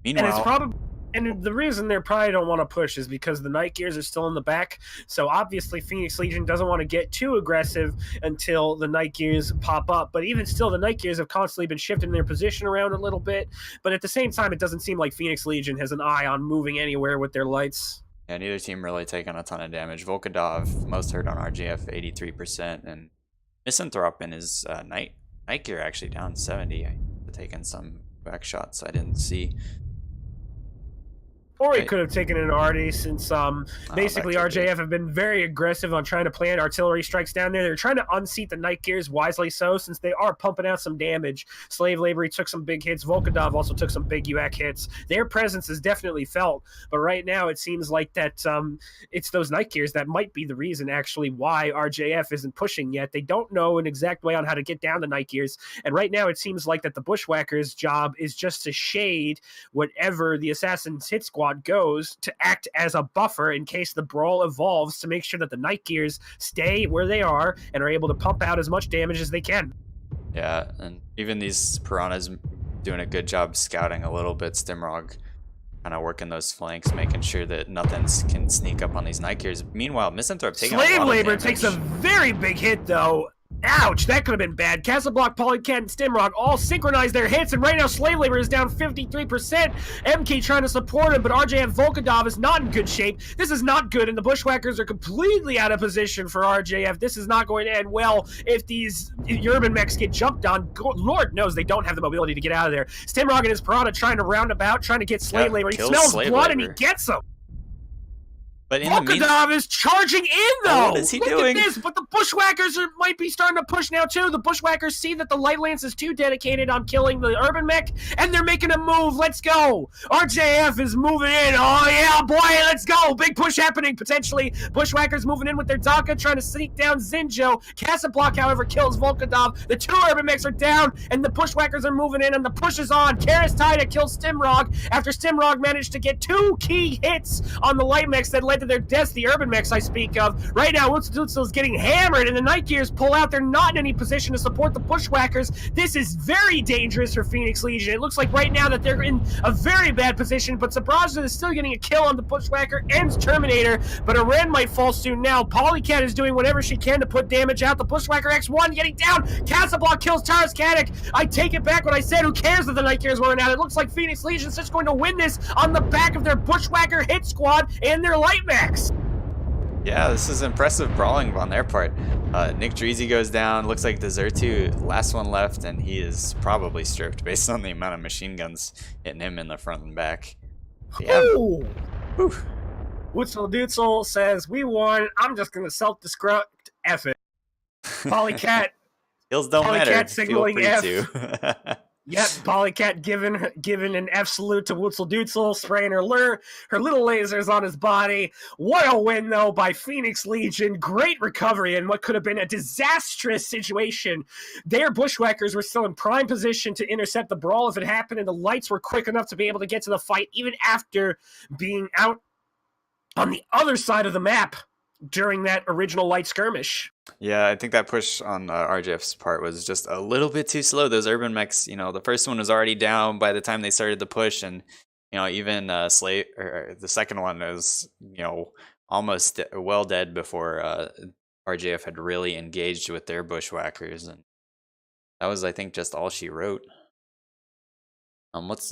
Meanwhile, and the reason they probably don't want to push is because the Night Gears are still in the back. So obviously Phoenix Legion doesn't want to get too aggressive until the Night Gears pop up. But even still, the Night Gears have constantly been shifting their position around a little bit. But at the same time, it doesn't seem like Phoenix Legion has an eye on moving anywhere with their lights. yeah, neither team really taking a ton of damage. Volkadov, most hurt on RJF, 83%. And Misanthrope in his Night Gear actually down 70. Taking some back shots I didn't see. Or he could have taken an Artie, since basically RJF have been very aggressive on trying to plant artillery strikes down there. They're trying to unseat the Night Gears, wisely so, since they are pumping out some damage. Slave Labor took some big hits. Volkadov also took some big UAC hits. Their presence is definitely felt, but right now it seems like that it's those Night Gears that might be the reason, actually, why RJF isn't pushing yet. They don't know an exact way on how to get down the Night Gears, and right now it seems like that the Bushwhackers' job is just to shade whatever the Assassin's Hit Squad goes, to act as a buffer in case the brawl evolves, to make sure that the Night Gears stay where they are and are able to pump out as much damage as they can. Yeah, and even these Piranhas doing a good job scouting a little bit. Stimrog kind of working those flanks, making sure that nothing can sneak up on these Night Gears. Meanwhile, Misanthrope taking Slave a lot Labor of damage. takes a very big hit, though. Ouch, that could have been bad. Castleblock, Polycat, and Stimrog all synchronized their hits, and right now Slave Labor is down 53%. MK trying to support him, but RJF Volkadov is not in good shape. This is not good, and the Bushwhackers are completely out of position for RJF. This is not going to end well if these urban mechs get jumped on. Lord knows they don't have the mobility to get out of there. Stimrog and his Piranha trying to round about, trying to get Slave Labor. He smells blood, and he gets him. But in Volkadov is charging in, though. What is he Look doing? At this, but the Bushwhackers might be starting to push now, too. The Bushwhackers see that the Light Lance is too dedicated on killing the Urban Mech, and they're making a move. Let's go. RJF is moving in. Oh, yeah, boy, let's go. Big push happening, potentially. Bushwhackers moving in with their Daka, trying to sneak down Zinjo. Casablock, however, kills Volkadov. The two Urban Mechs are down, and the Bushwhackers are moving in, and the push is on. Karis Tida kills Stimrog after Stimrog managed to get 2 key hits on the Light Mechs that led to their deaths, the Urban Mechs I speak of. Right now, Wutzel is getting hammered, and the Night Gears pull out. They're not in any position to support the Bushwhackers. This is very dangerous for Phoenix Legion. It looks like right now that they're in a very bad position, but Sabraza is still getting a kill on the Bushwhacker and Terminator, but Aren might fall soon now. Polycat is doing whatever she can to put damage out. The Bushwhacker X1 getting down. Casablock kills Taras Katic. I take it back what I said. Who cares that the Night Gears weren't out? It looks like Phoenix Legion's just going to win this on the back of their Bushwhacker hit squad and their Light Mechs. Yeah, this is impressive brawling on their part. Nick Dreezy goes down. Looks like the Zertu, last one left, and he is probably stripped based on the amount of machine guns hitting him in the front and back. Yeah. Wutzel Dutzel says, "We won. I'm just going to self-destruct. F it." Polycat. Kills don't matter. Signaling Feel free F. to. Yep, Polycat giving an F salute to Wutzel Dutzel, spraying her little lasers on his body. What a win, though, by Phoenix Legion. Great recovery in what could have been a disastrous situation. Their Bushwhackers were still in prime position to intercept the brawl if it happened, and the Lights were quick enough to be able to get to the fight, even after being out on the other side of the map during that original Light skirmish. Yeah, I think that push on RJF's part was just a little bit too slow. Those Urban Mechs, you know, the first one was already down by the time they started the push, and you know, even the second one was, you know, almost well dead before RJF had really engaged with their bushwhackers, and that was, I think, just all she wrote. Let's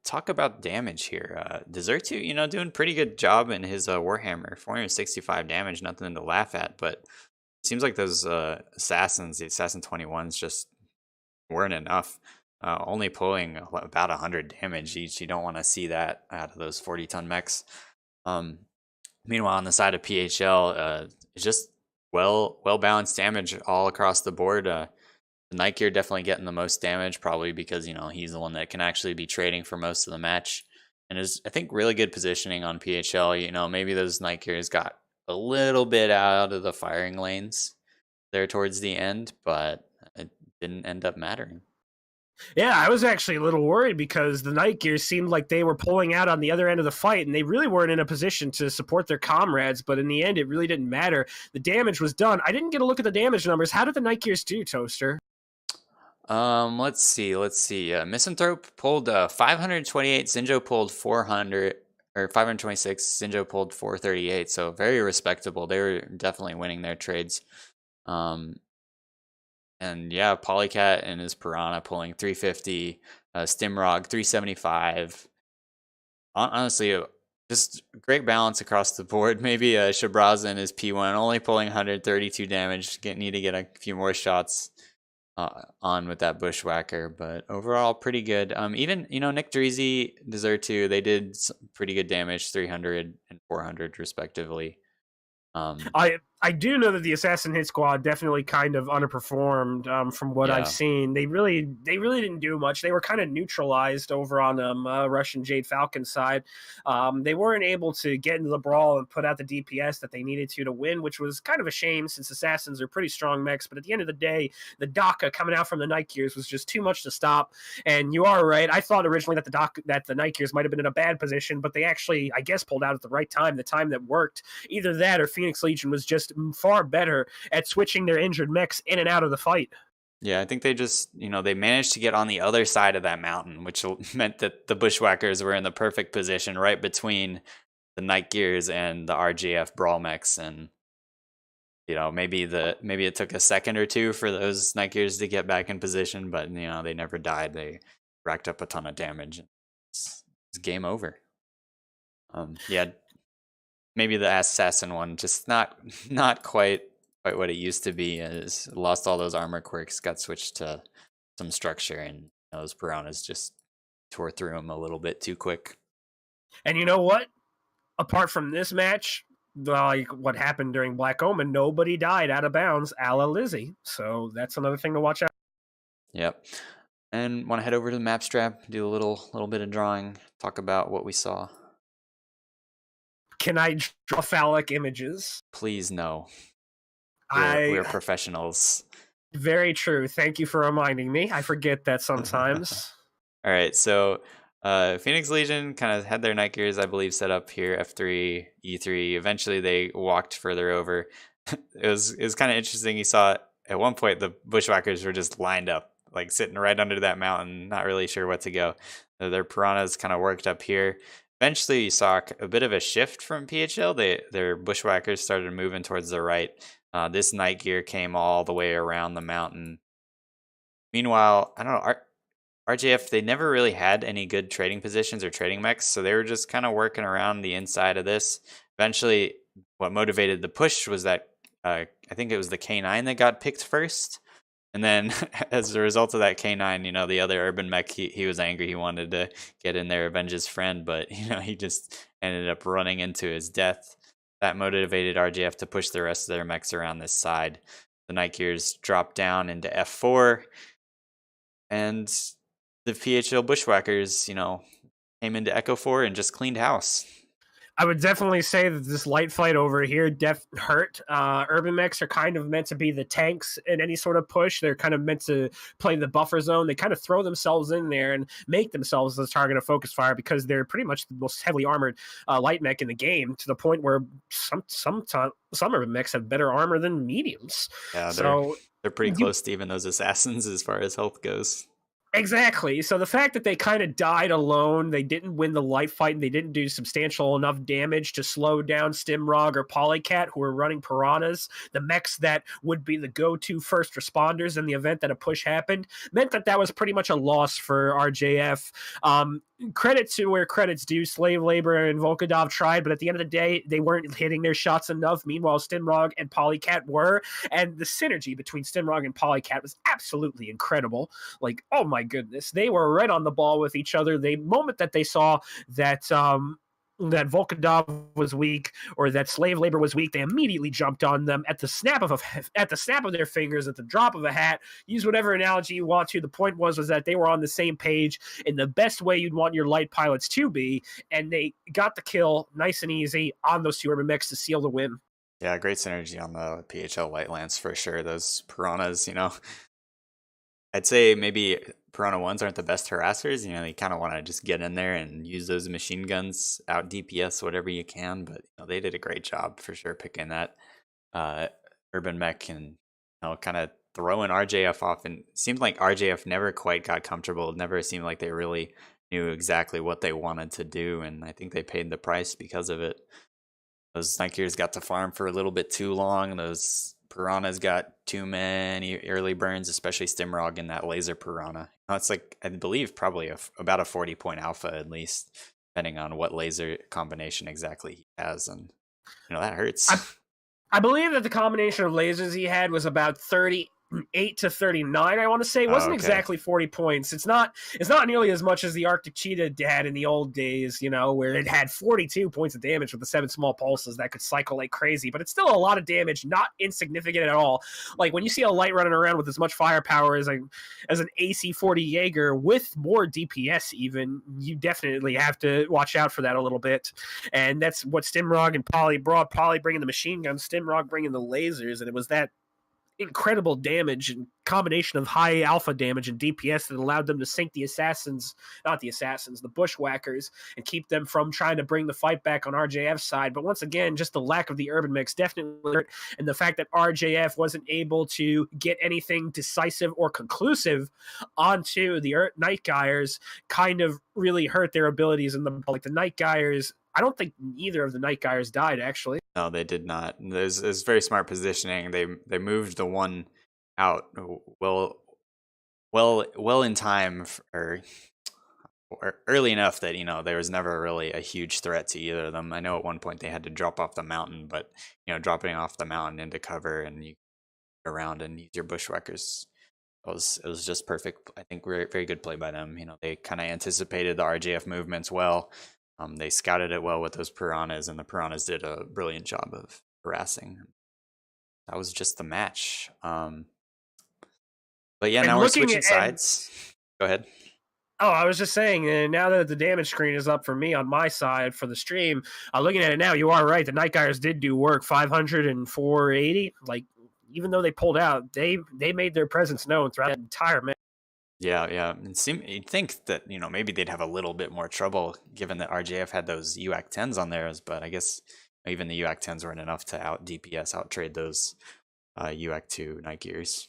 talk about damage here. Dezertu, doing pretty good job in his Warhammer, 465 damage, nothing to laugh at, but it seems like those assassins, the Assassin 21s, just weren't enough. Only pulling about 100 damage each. You don't want to see that out of those 40-ton mechs. Meanwhile, on the side of PHL, it's just well balanced damage all across the board. The Night Gear definitely getting the most damage, probably because he's the one that can actually be trading for most of the match, and is, I think, really good positioning on PHL. Maybe those Night Gears got a little bit out of the firing lanes there towards the end, but it didn't end up mattering. Yeah, I was actually a little worried because the Night Gears seemed like they were pulling out on the other end of the fight, and they really weren't in a position to support their comrades, but in the end, it really didn't matter. The damage was done. I didn't get a look at the damage numbers. How did the Night Gears do, Toaster? Let's see. Misanthrope pulled 528, Zinjo pulled 400, or 526, Zinjo pulled 438, so very respectable. They were definitely winning their trades. And yeah, Polycat and his Piranha pulling 350, Stimrog 375. Honestly, just great balance across the board. Maybe Shabraza and his P1 only pulling 132 damage. Need to get a few more shots on with that bushwhacker, but overall pretty good. Even Nick Dreezy, Dezertu, they did pretty good damage, 300 and 400 respectively. I do know that the Assassin Hit Squad definitely kind of underperformed from what I've seen. They really didn't do much. They were kind of neutralized over on Russian Jade Falcon side. They weren't able to get into the brawl and put out the DPS that they needed to win, which was kind of a shame since Assassins are pretty strong mechs. But at the end of the day, the DACA coming out from the Night Gears was just too much to stop. And you are right. I thought originally that the Night Gears might have been in a bad position, but they actually, I guess, pulled out at the right time, the time that worked. Either that or Phoenix Legion was just far better at switching their injured mechs in and out of the fight. Yeah, I think they just, they managed to get on the other side of that mountain, which meant that the Bushwhackers were in the perfect position right between the Night Gears and the RJF Brawl mechs. And, maybe it took a second or two for those Night Gears to get back in position, but, they never died. They racked up a ton of damage. It's game over. Yeah, maybe the Assassin one just not quite what it used to be. Is lost all those armor quirks, got switched to some structure, and those Piranhas just tore through them a little bit too quick. And you know what? Apart from this match, like what happened during Black Omen, nobody died out of bounds, a la Lizzie. So that's another thing to watch out. Yep. And want to head over to the map strap, do a little bit of drawing, talk about what we saw. Can I draw phallic images? Please no. We're professionals. Very true. Thank you for reminding me. I forget that sometimes. All right, so Phoenix Legion kind of had their Night Gears, I believe, set up here, F3, E3. Eventually, they walked further over. It was kind of interesting. You saw at one point the Bushwhackers were just lined up, like sitting right under that mountain, not really sure what to go. Their Piranhas kind of worked up here. Eventually, you saw a bit of a shift from PHL. Their Bushwhackers started moving towards the right. This Night Gear came all the way around the mountain. Meanwhile, I don't know, RJF, they never really had any good trading positions or trading mechs, so they were just kind of working around the inside of this. Eventually, what motivated the push was that I think it was the K9 that got picked first. And then as a result of that K9, the other urban mech, he was angry. He wanted to get in there, avenge his friend, but, he just ended up running into his death. That motivated RJF to push the rest of their mechs around this side. The Night Gears dropped down into F4, and the PHL Bushwhackers, came into Echo 4 and just cleaned house. I would definitely say that this light fight over here hurt. Urban mechs are kind of meant to be the tanks in any sort of push. They're kind of meant to play the buffer zone. They kind of throw themselves in there and make themselves the target of focus fire because they're pretty much the most heavily armored light mech in the game, to the point where some urban mechs have better armor than mediums. Yeah, they're pretty close to even those assassins as far as health goes. Exactly. So the fact that they kind of died alone, they didn't win the light fight, and they didn't do substantial enough damage to slow down Stimrog or Polycat, who were running piranhas, the mechs that would be the go-to first responders in the event that a push happened, meant that that was pretty much a loss for RJF. Credit to where credit's due. Slave Labor and Volkodov tried, but at the end of the day, they weren't hitting their shots enough. Meanwhile, Stimrog and Polycat were, and the synergy between Stimrog and Polycat was absolutely incredible. Like, oh my goodness, they were right on the ball with each other. The moment that they saw that that Volkodov was weak or that Slave Labor was weak, they immediately jumped on them at the snap of their fingers, at the drop of a hat. Use whatever analogy you want to. The point was that they were on the same page in the best way you'd want your light pilots to be, and they got the kill nice and easy on those two urban mechs to seal the win. Yeah, great synergy on the PHL Light Lance for sure. Those piranhas, I'd say maybe Piranha 1s aren't the best harassers. You kind of want to just get in there and use those machine guns, out DPS whatever you can. But they did a great job for sure picking that urban mech and kind of throwing RJF off. And it seemed like RJF never quite got comfortable. It never seemed like they really knew exactly what they wanted to do. And I think they paid the price because of it. Those Night Gears got to farm for a little bit too long. Those Piranhas got too many early burns, especially Stimrog and that laser Piranha. It's like, I believe, probably about a 40-point alpha at least, depending on what laser combination exactly he has. And, that hurts. I believe that the combination of lasers he had was about 38 to 39, I want to say. It wasn't exactly 40 points. It's not nearly as much as the Arctic Cheetah had in the old days, where it had 42 points of damage with the 7 small pulses that could cycle like crazy, but it's still a lot of damage, not insignificant at all. Like when you see a light running around with as much firepower as an AC-40 Jaeger with more DPS even, you definitely have to watch out for that a little bit. And that's what Stimrog and Poly brought. Poly bringing the machine guns, Stimrog bringing the lasers, and it was that incredible damage and combination of high alpha damage and DPS that allowed them to sink the bushwhackers, and keep them from trying to bring the fight back on RJF's side. But once again, just the lack of the urban mix definitely hurt, and the fact that RJF wasn't able to get anything decisive or conclusive onto the Night Gyres kind of really hurt their abilities in the Night Gyres. I don't think either of the Night Gyres died, actually. No, they did not. There's very smart positioning. They moved the one out well in time or early enough that there was never really a huge threat to either of them. I know at one point they had to drop off the mountain, but dropping off the mountain into cover and you around and use your bushwhackers, it was just perfect. I think very, very good play by them. They kind of anticipated the RJF movements well. They scouted it well with those piranhas, and the piranhas did a brilliant job of harassing. That was just the match. But yeah, now we're switching sides. Go ahead. Oh, I was just saying, now that the damage screen is up for me on my side for the stream, looking at it now, you are right. The Night Gyres did do work, 500 and 480. Like, even though they pulled out, they made their presence known throughout the entire match. Yeah. And you'd think that, maybe they'd have a little bit more trouble given that RJF had those UAC 10s on theirs, but I guess even the UAC 10s weren't enough to out trade those UAC 2 Night Gears.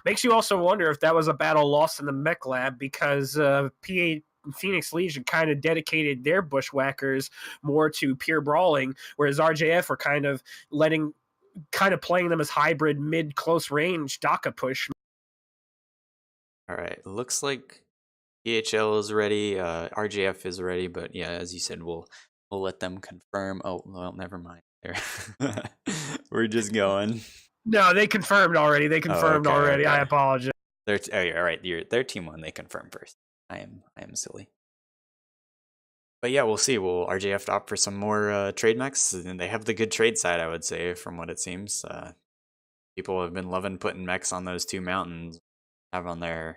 Makes you also wonder if that was a battle lost in the mech lab, because Phoenix Legion kind of dedicated their bushwhackers more to pure brawling, whereas RJF were kind of playing them as hybrid mid-close range DACA push. All right, looks like PHL is ready, RJF is ready, but yeah, as you said, we'll let them confirm. Oh, well, never mind. We're just going. No, they confirmed already. Okay. I apologize. All right, their team won. They confirmed first. I am silly. But yeah, we'll see. Will RJF opt for some more trade mechs? And they have the good trade side, I would say, from what it seems. People have been loving putting mechs on those 2 mountains, have on their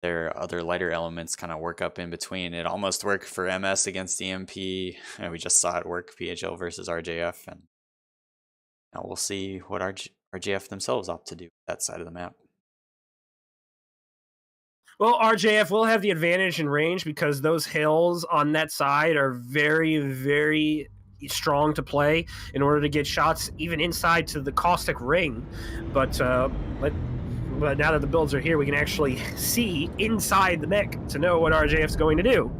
other lighter elements kind of work up in between. It almost worked for MS against EMP, and we just saw it work PHL versus RJF, and now we'll see what RJF themselves opt to do with that side of the map. Well, RJF will have the advantage in range because those hills on that side are very, very strong to play in order to get shots even inside to the caustic ring. But but now that the builds are here, we can actually see inside the mech to know what RJF's going to do.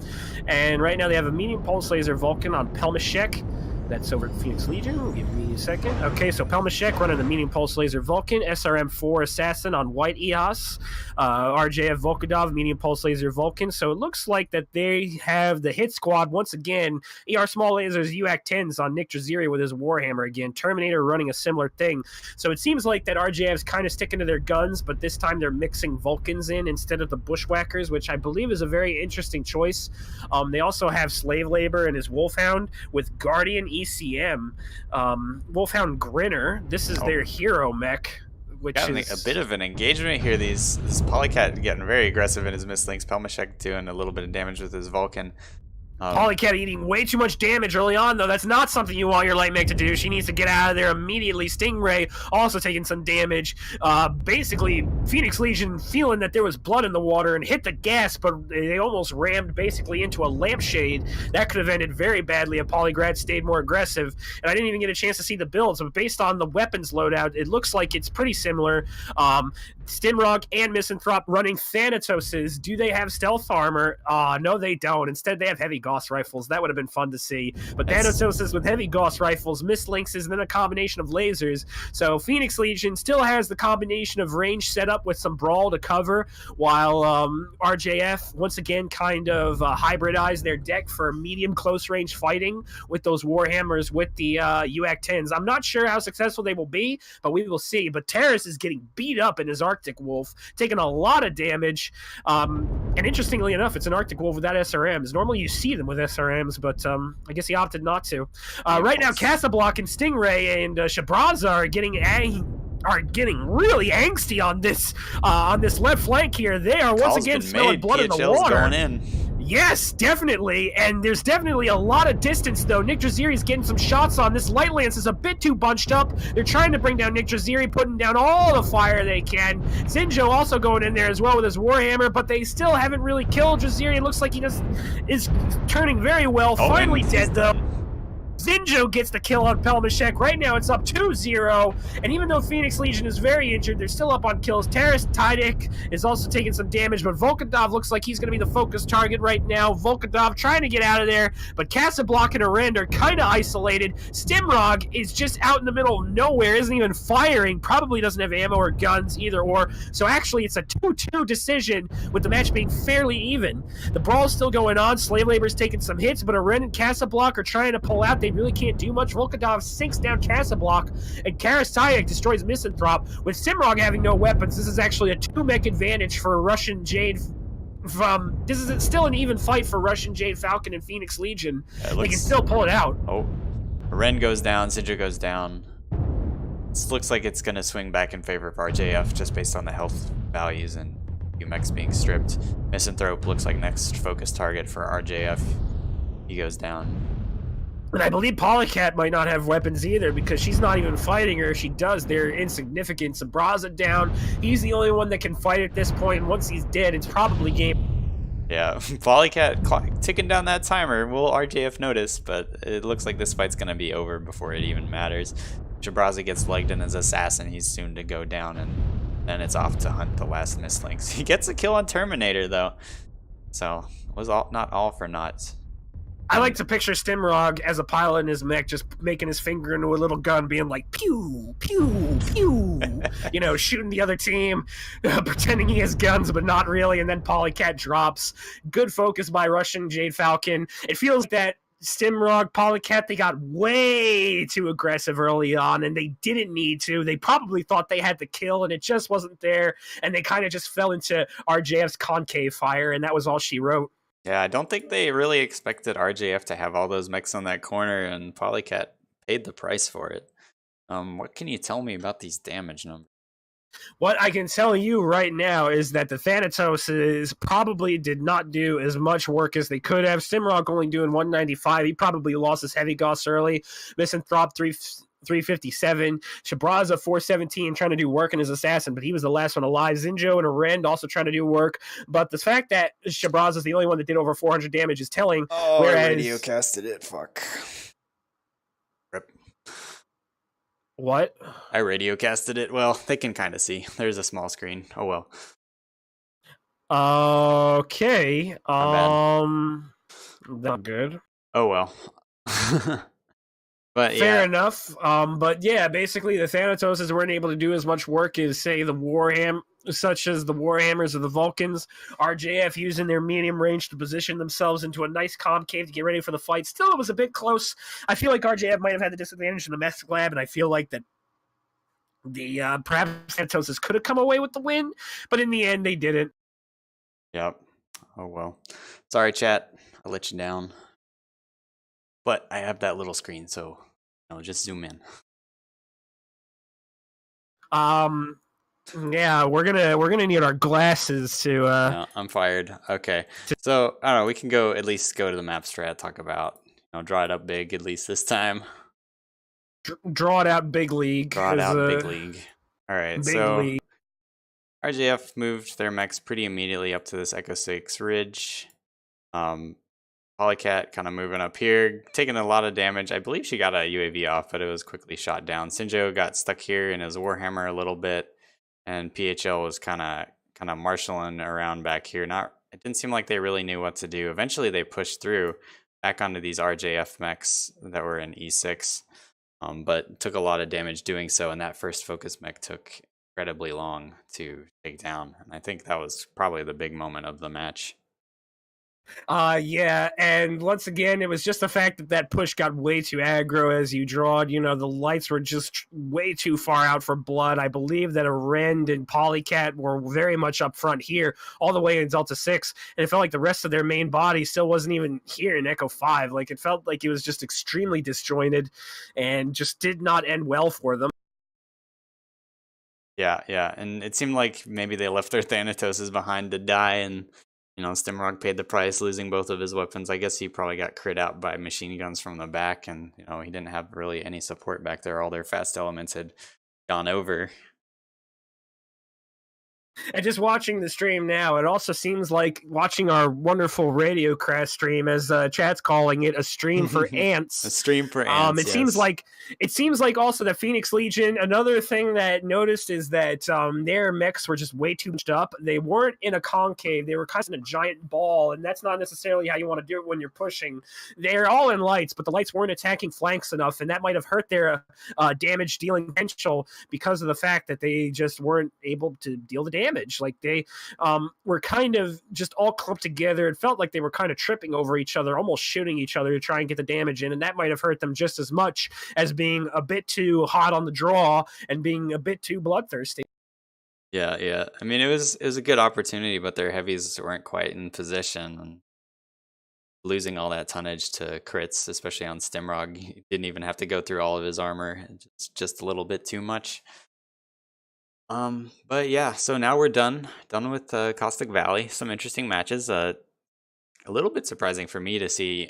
And right now they have a medium pulse laser Vulcan on Pelmashek. That's over at Phoenix Legion. Give me a second. Okay, so Pelmashek running the medium pulse laser Vulcan, SRM-4 Assassin on white EOS, RJF Volkadov medium pulse laser Vulcan. So it looks like that they have the hit squad once again. ER small lasers UAC-10s on Nick Draziri with his Warhammer again. Terminator running a similar thing. So it seems like that RJF's kind of sticking to their guns, but this time they're mixing Vulcans in instead of the Bushwhackers, which I believe is a very interesting choice. They also have Slave Labor and his Wolfhound with Guardian ECM. Wolfhound Grinner, this is their hero mech, which is a bit of an engagement here. This Polycat getting very aggressive in his mislinks. Pelmashek doing a little bit of damage with his Vulcan. Polycat eating way too much damage early on, though. That's not something you want your light mech to do. She needs to get out of there immediately. Stingray also taking some damage. Basically, Phoenix Legion feeling that there was blood in the water and hit the gas, but they almost rammed basically into a lampshade. That could have ended very badly if Polygrad stayed more aggressive. And I didn't even get a chance to see the builds, but based on the weapons loadout, it looks like it's pretty similar. Stimrog and Misanthrope running Thanatoses. Do they have stealth armor? No, they don't. Instead, they have heavy Gauss rifles. That would have been fun to see. But Thanatoses with heavy Gauss rifles, Mislinks, and then a combination of lasers. So Phoenix Legion still has the combination of range set up with some brawl to cover, while RJF once again kind of hybridized their deck for medium close range fighting with those Warhammers with the UAC-10s. I'm not sure how successful they will be, but we will see. But Terrace is getting beat up in his Arctic Wolf, taking a lot of damage. And interestingly enough, it's an Arctic Wolf without SRMs. Normally you see them with SRMs, but I guess he opted not to. Right now, Casablanca and Stingray and Shabraza are getting really angsty on this left flank here. They are once again smelling blood in the water. Going in. Yes, definitely. And there's definitely a lot of distance, though. Nick Draziri is getting some shots on. This Light Lance is a bit too bunched up. They're trying to bring down Nick Draziri, putting down all the fire they can. Zinjo also going in there as well with his Warhammer, but they still haven't really killed Draziri. It looks like he just is turning very well. Finally dead, though. Zinjo gets the kill on Pelmashek. Right now it's up 2-0, and even though Phoenix Legion is very injured, they're still up on kills. Taras Tydick is also taking some damage, but Volkadov looks like he's going to be the focus target right now. Volkadov trying to get out of there, but Casablanca and Arend are kind of isolated. Stimrog is just out in the middle of nowhere, isn't even firing, probably doesn't have ammo or guns either or, so actually it's a 2-2 decision with the match being fairly even. The brawl's still going on. Slave Labor's taking some hits, but Arend and Casablanca are trying to pull out. They really can't do much. Volkadov sinks down Casablanca, and Karasayak destroys Misanthrope. With Simrog having no weapons, this is actually a 2-mech advantage for Russian Jade. This is still an even fight for Russian Jade Falcon and Phoenix Legion. They can still pull it out. Oh, Ren goes down, Sidra goes down. This looks like it's going to swing back in favor of RJF just based on the health values and mechs being stripped. Misanthrope looks like next focus target for RJF. He goes down. And I believe Polycat might not have weapons either because she's not even fighting her. If she does, they're insignificant. Sabraza down. He's the only one that can fight at this point, and once he's dead, it's probably game. Yeah, Polycat ticking down that timer. Will RJF notice, but it looks like this fight's going to be over before it even matters. Shabraza gets legged in as assassin. He's soon to go down, and then it's off to hunt the last mislinks. He gets a kill on Terminator, though. So, it was not all for naught. I like to picture Stimrog as a pilot in his mech, just making his finger into a little gun, being like, pew, pew, pew, you know, shooting the other team, pretending he has guns, but not really, and then Polycat drops. Good focus by Russian Jade Falcon. It feels that Stimrog, Polycat, they got way too aggressive early on, and they didn't need to. They probably thought they had the kill, and it just wasn't there, and they kind of just fell into RJF's concave fire, and that was all she wrote. Yeah, I don't think they really expected RJF to have all those mechs on that corner, and Polycat paid the price for it. What can you tell me about these damage numbers? What I can tell you right now is that the Thanatoses probably did not do as much work as they could have. Stimrock only doing 195. He probably lost his heavy Gauss early. Misanthrope 357. Shabraza 417 trying to do work in his assassin, but he was the last one alive. Zinjo and Arend also trying to do work, but the fact that Shabraza is the only one that did over 400 damage is telling. Oh, whereas... I radio casted it. Fuck. Rip. What? I radio casted it. Well, they can kind of see. There's a small screen. Oh well. Okay. My bad. Not good. Oh well. But Fair yeah. enough. But yeah, basically the Thanatoses weren't able to do as much work as, say, such as the Warhammers or the Vulcans. RJF using their medium range to position themselves into a nice concave to get ready for the fight. Still, it was a bit close. I feel like RJF might have had the disadvantage in the mess lab, and I feel like that the perhaps Thanatoses could have come away with the win, but in the end, they didn't. Yep. Oh well. Sorry, chat. I let you down. But I have that little screen, so just zoom in. Yeah, we're gonna need our glasses to No, I'm fired. Okay. So I don't know, we can at least go to the map strat, talk about, draw it up big at least this time. draw it out big league. Draw it out big league. All right, Big so league. RJF moved their mechs pretty immediately up to this Echo 6 ridge. Polycat kind of moving up here, taking a lot of damage. I believe she got a UAV off, but it was quickly shot down. Sinjo got stuck here in his Warhammer a little bit, and PHL was kind of marshaling around back here. It didn't seem like they really knew what to do. Eventually, they pushed through back onto these RJF mechs that were in E6, but took a lot of damage doing so. And that first focus mech took incredibly long to take down. And I think that was probably the big moment of the match. Yeah, and once again, it was just the fact that that push got way too aggro as you drawed. The lights were just way too far out for blood. I believe that Arend and Polycat were very much up front here, all the way in Delta 6, and it felt like the rest of their main body still wasn't even here in Echo 5. Like, it felt like it was just extremely disjointed and just did not end well for them. Yeah, and it seemed like maybe they left their Thanatoses behind to die, and Stimrog paid the price, losing both of his weapons. I guess he probably got crit out by machine guns from the back, and he didn't have really any support back there. All their fast elements had gone over. And just watching the stream now, it also seems like watching our wonderful Radiocast stream, as chat's calling it, a stream for ants. A stream for ants. It seems like also that Phoenix Legion. Another thing that noticed is that their mechs were just way too much up. They weren't in a concave; they were kind of in a giant ball, and that's not necessarily how you want to do it when you're pushing. They're all in lights, but the lights weren't attacking flanks enough, and that might have hurt their damage dealing potential because of the fact that they just weren't able to deal the damage. Like, they were kind of just all clumped together. It felt like they were kind of tripping over each other, almost shooting each other to try and get the damage in, and that might have hurt them just as much as being a bit too hot on the draw and being a bit too bloodthirsty. Yeah. I mean, it was a good opportunity, but their heavies weren't quite in position, and losing all that tonnage to crits, especially on Stimrog, he didn't even have to go through all of his armor. It's just a little bit too much. But yeah, so now we're done with Caustic Valley. Some interesting matches. A little bit surprising for me to see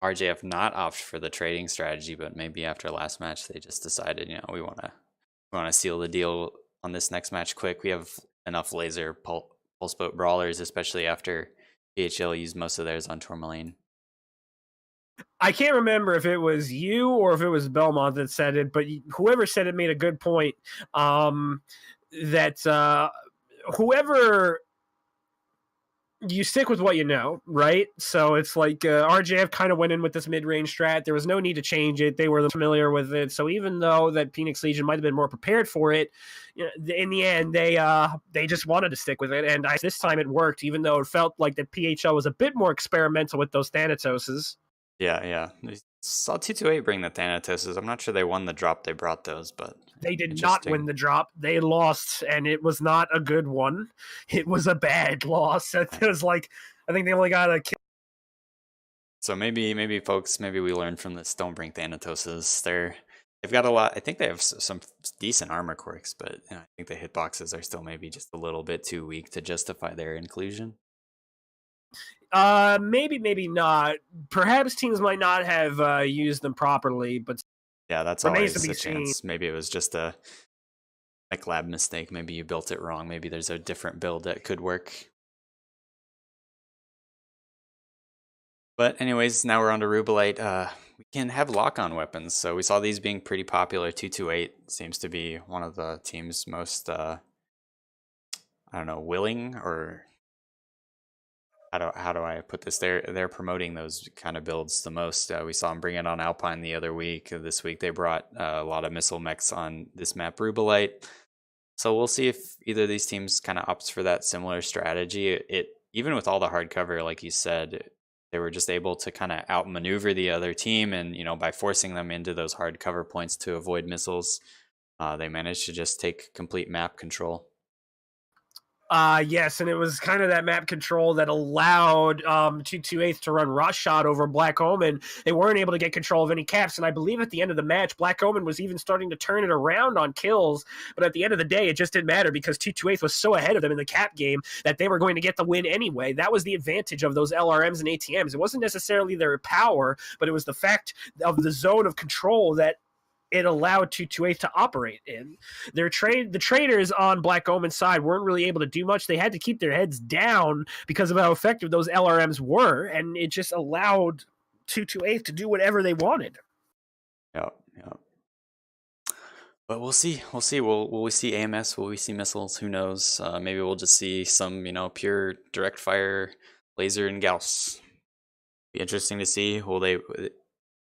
RJF not opt for the trading strategy, but maybe after last match they just decided, we want to seal the deal on this next match quick. We have enough laser pulse boat brawlers, especially after PHL used most of theirs on Tourmaline. I can't remember if it was you or if it was Belmont that said it, but whoever said it made a good point. That whoever, you stick with what you know, right? So it's like RJF kind of went in with this mid-range strat. There was no need to change it. They were familiar with it. So even though that Phoenix Legion might have been more prepared for it, in the end, they just wanted to stick with it. And this time it worked, even though it felt like that PHL was a bit more experimental with those Thanatoses. Yeah. I saw 228 bring the Thanatoses. I'm not sure they won the drop they brought those, but they did not win the drop. They lost, and it was not a good one. It was a bad loss. It was like, I think they only got a kill. So maybe we learned from this. Don't bring Thanatoses. They've got a lot. I think they have some decent armor quirks, but I think the hitboxes are still maybe just a little bit too weak to justify their inclusion. Maybe not. Perhaps teams might not have used them properly, but yeah, that's always a chance. Maybe it was just a lab mistake. Maybe you built it wrong. Maybe there's a different build that could work. But anyways, now we're on to Rubelite. we can have lock-on weapons. So we saw these being pretty popular. 228 seems to be one of the team's most, I don't know, willing, or how do I put this? They're promoting those kind of builds the most. We saw them bring it on Alpine the other week. This week they brought a lot of missile mechs on this map, Rubelite. So we'll see if either of these teams kind of opts for that similar strategy. It even with all the hard cover, like you said, they were just able to kind of outmaneuver the other team, and by forcing them into those hard cover points to avoid missiles, they managed to just take complete map control. Yes, and it was kind of that map control that allowed 228 to run rush shot over Black Omen. They weren't able to get control of any caps, and I believe at the end of the match, Black Omen was even starting to turn it around on kills, but at the end of the day, it just didn't matter because 228 was so ahead of them in the cap game that they were going to get the win anyway. That was the advantage of those LRMs and ATMs. It wasn't necessarily their power, but it was the fact of the zone of control that it allowed 228 to operate in. The traders on Black Omen's side weren't really able to do much. They had to keep their heads down because of how effective those LRMs were, and it just allowed 228 to do whatever they wanted. Yeah. But we'll see. Will we see AMS? Will we see missiles? Who knows? Maybe we'll just see some, pure direct fire laser and Gauss. Be interesting to see. Will they?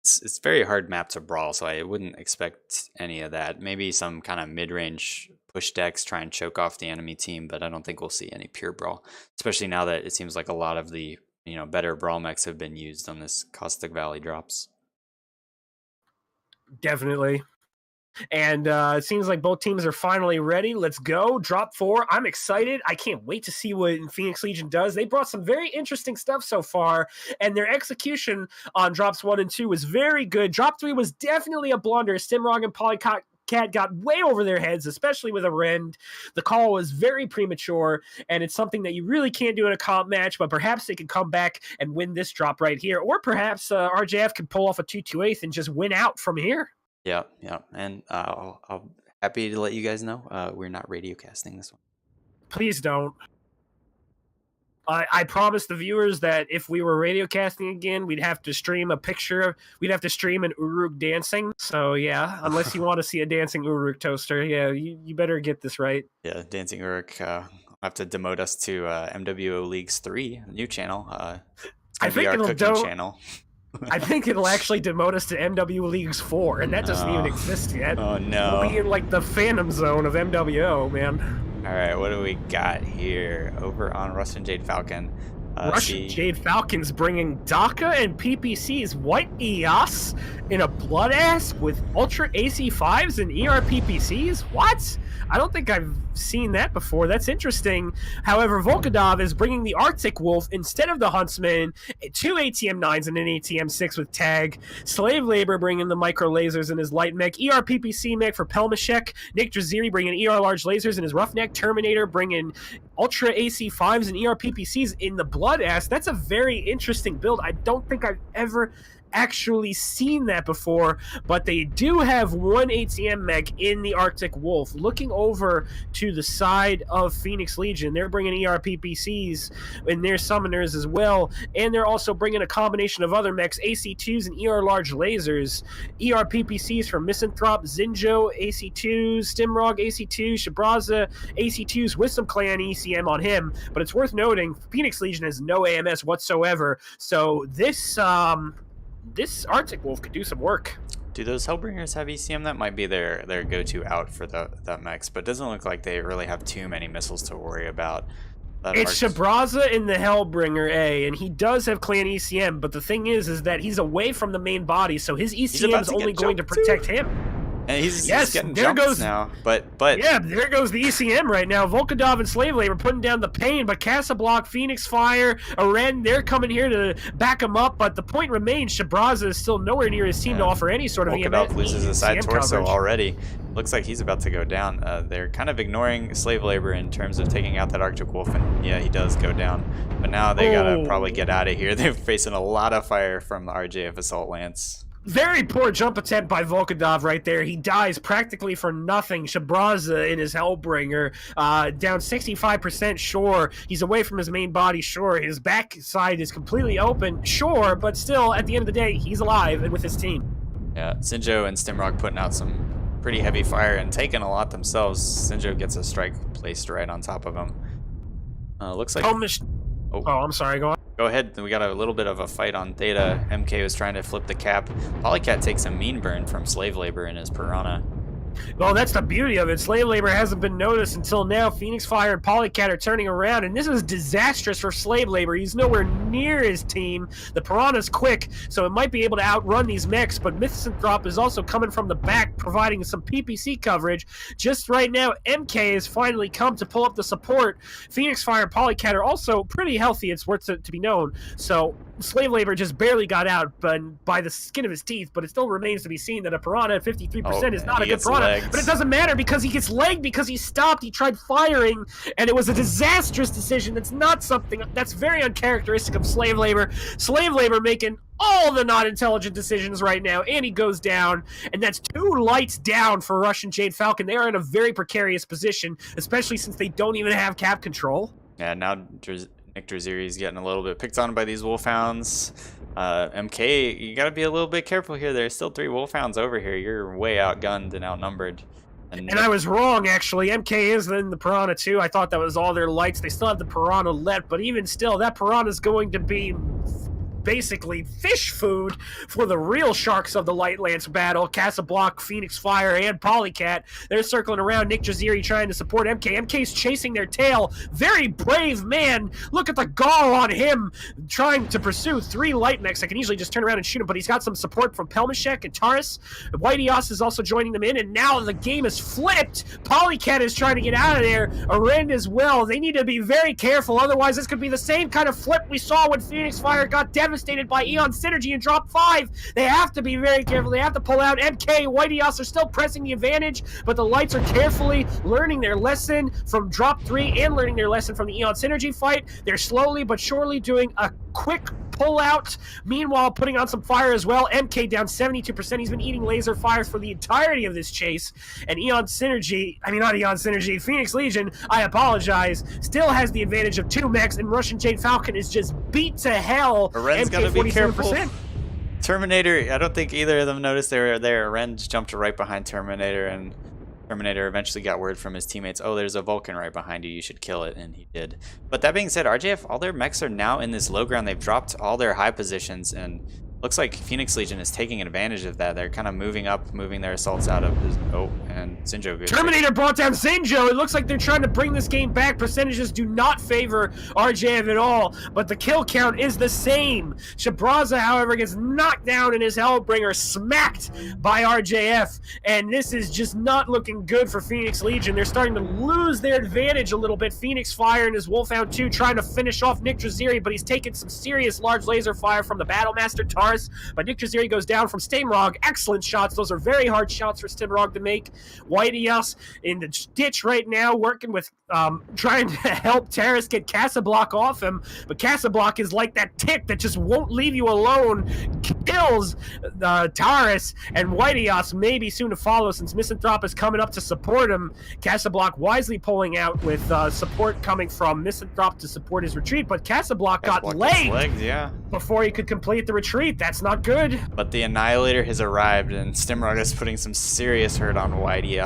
It's very hard map to brawl, so I wouldn't expect any of that. Maybe some kind of mid-range push decks, try and choke off the enemy team, but I don't think we'll see any pure brawl, especially now that it seems like a lot of the better brawl mechs have been used on this Caustic Valley drops. Definitely. And it seems like both teams are finally ready. Let's go. Drop 4. I'm excited. I can't wait to see what Phoenix Legion does. They brought some very interesting stuff so far, and their execution on drops 1 and 2 was very good. Drop 3 was definitely a blunder. Stimrog and Polycat got way over their heads, especially with a Rend. The call was very premature, and it's something that you really can't do in a comp match, but perhaps they can come back and win this drop right here. Or perhaps RJF can pull off a 2-2-8 and just win out from here. Yeah, and I'll happy to let you guys know we're not radio casting this one. Please don't. I promised the viewers that if we were radio casting again, we'd have to stream a picture. We'd have to stream an Uruk dancing. So yeah, unless you want to see a dancing Uruk toaster, yeah, you better get this right. Yeah, dancing Uruk. Have to demote us to MWO Leagues 3, new channel. It's gonna be our cooking channel. I think it'll actually demote us to MW Leagues 4, and that doesn't even exist yet. Oh, no. We'll be in, like, the Phantom Zone of MWO, man. All right, what do we got here? Over on Russian Jade Falcon. Russian Jade Falcon's bringing DACA and PPC's White EOS in a Blood Ask with Ultra AC5s and ER PPCs? What? I don't think I've seen that before. That's interesting. However, Volkadov is bringing the Arctic Wolf instead of the Huntsman, 2 ATM-9s and an ATM-6 with tag. Slave Labor bringing the micro lasers in his light mech. ER PPC mech for Pelmashek. Nick Draziri bringing ER large lasers in his Roughneck. Terminator bringing Ultra AC5s and ER PPCs in the Blood Ass. That's a very interesting build. I don't think I've ever actually seen that before, but they do have one ATM mech in the Arctic Wolf. Looking over to the side of Phoenix Legion, they're bringing ER PPCs and their summoners as well, and they're also bringing a combination of other mechs, AC2s and ER large lasers. ER PPCs from Misanthrope, Zinjo, AC2s, Stimrog, AC2s, Shabraza, AC2s with some Clan ECM on him, but it's worth noting Phoenix Legion has no AMS whatsoever, so this Arctic Wolf could do some work. Do those Hellbringers have ECM? That might be their go-to out for that mechs, but it doesn't look like they really have too many missiles to worry about. It's Shabraza in the Hellbringer A, and he does have Clan ECM, but the thing is that he's away from the main body, so his ECM is only going to protect him. And he's getting jumps now, but yeah, there goes the ECM right now. Volkadov and Slave Labor putting down the pain, but Casablanca, Phoenix Fire, Aren, they're coming here to back him up. But the point remains, Shabraza is still nowhere near his team to offer any sort of Volkadov loses a side torso coverage already. Looks like he's about to go down. They're kind of ignoring Slave Labor in terms of taking out that Arctic Wolf, and yeah, he does go down. But now they gotta probably get out of here. They're facing a lot of fire from the RJF Assault Lance. Very poor jump attempt by Volkadov right there. He dies practically for nothing. Shabraza in his Hellbringer, down 65%, sure. He's away from his main body, sure. His backside is completely open, sure, but still, at the end of the day, he's alive and with his team. Yeah, Sinjo and Stimrock putting out some pretty heavy fire and taking a lot themselves. Sinjo gets a strike placed right on top of him. Looks like... Oh, I'm sorry, go on. Go ahead. We got a little bit of a fight on Theta. MK was trying to flip the cap. Polycat takes a mean burn from Slave Labor in his Piranha. Well, that's the beauty of it. Slave Labor hasn't been noticed until now. Phoenix Fire and Polycat are turning around, and this is disastrous for Slave Labor. He's nowhere near his team. The Piranha's quick, so it might be able to outrun these mechs, but Mythanthrope is also coming from the back, providing some PPC coverage. Just right now, MK has finally come to pull up the support. Phoenix Fire and Polycat are also pretty healthy, it's worth to be known. So Slave Labor just barely got out by the skin of his teeth, but it still remains to be seen that a Piranha at 53% is not a good Piranha. But it doesn't matter because he gets legged because he stopped. He tried firing, and it was a disastrous decision. That's not something that's very uncharacteristic of Slave Labor. Slave Labor making all the not-intelligent decisions right now, and he goes down, and that's 2 lights down for Russian Jade Falcon. They are in a very precarious position, especially since they don't even have cap control. Yeah, now Nick Draziri's getting a little bit picked on by these Wolfhounds. MK, you gotta be a little bit careful here. There's still 3 Wolfhounds over here. You're way outgunned and outnumbered. And I was wrong, actually. MK is in the Piranha, too. I thought that was all their lights. They still have the Piranha lit, but even still, that Piranha is going to be basically fish food for the real sharks of the Light Lance battle. Casablanca, Phoenix Fire, and Polycat. They're circling around. Nick Draziri trying to support MK. MK's chasing their tail. Very brave man. Look at the gall on him trying to pursue 3 light mechs. I can easily just turn around and shoot him, but he's got some support from Pelmashek and Taurus. Whitey is also joining them in, and now the game is flipped. Polycat is trying to get out of there. Arend as well. They need to be very careful, otherwise this could be the same kind of flip we saw when Phoenix Fire got devastated by Eon Synergy and drop 5. They have to be very careful. They have to pull out. MK, Whitey are still pressing the advantage, but the lights are carefully learning their lesson from drop 3 and learning their lesson from the Eon Synergy fight. They're slowly but surely doing a quick pull out, meanwhile putting on some fire as well. MK down 72%. He's been eating laser fire for the entirety of this chase, and Phoenix Legion, I apologize, still has the advantage of 2 mechs, and Russian Jade Falcon is just beat to hell. Aren's gotta be careful. Terminator, I don't think either of them noticed they were there. Aren jumped right behind Terminator, and Terminator eventually got word from his teammates, oh, there's a Vulcan right behind you, you should kill it, and he did. But that being said, RJF, all their mechs are now in this low ground. They've dropped all their high positions, and looks like Phoenix Legion is taking advantage of that. They're kind of moving up, moving their assaults out of his... Oh, and Sinjo good. Terminator brought down Sinjo. It looks like they're trying to bring this game back. Percentages do not favor RJF at all, but the kill count is the same. Shabraza, however, gets knocked down in his Hellbringer, smacked by RJF, and this is just not looking good for Phoenix Legion. They're starting to lose their advantage a little bit. Phoenix Fire and his Wolfhound 2 trying to finish off Nick Draziri, but he's taking some serious large laser fire from the Battlemaster Taurus. But Nick Draziri goes down from Stimrog. Excellent shots. Those are very hard shots for Stimrog to make. Whitey in the ditch right now, working with trying to help Terrace get Casablanca off him. But Casablanca is like that tick that just won't leave you alone. Kills Taurus, and Whitey maybe soon to follow since Misanthrope is coming up to support him. Casablanca wisely pulling out with support coming from Misanthrope to support his retreat, but Casablanca got legged before he could complete the retreat. That's not good. But the Annihilator has arrived, and Stimrog is putting some serious hurt on Whitey.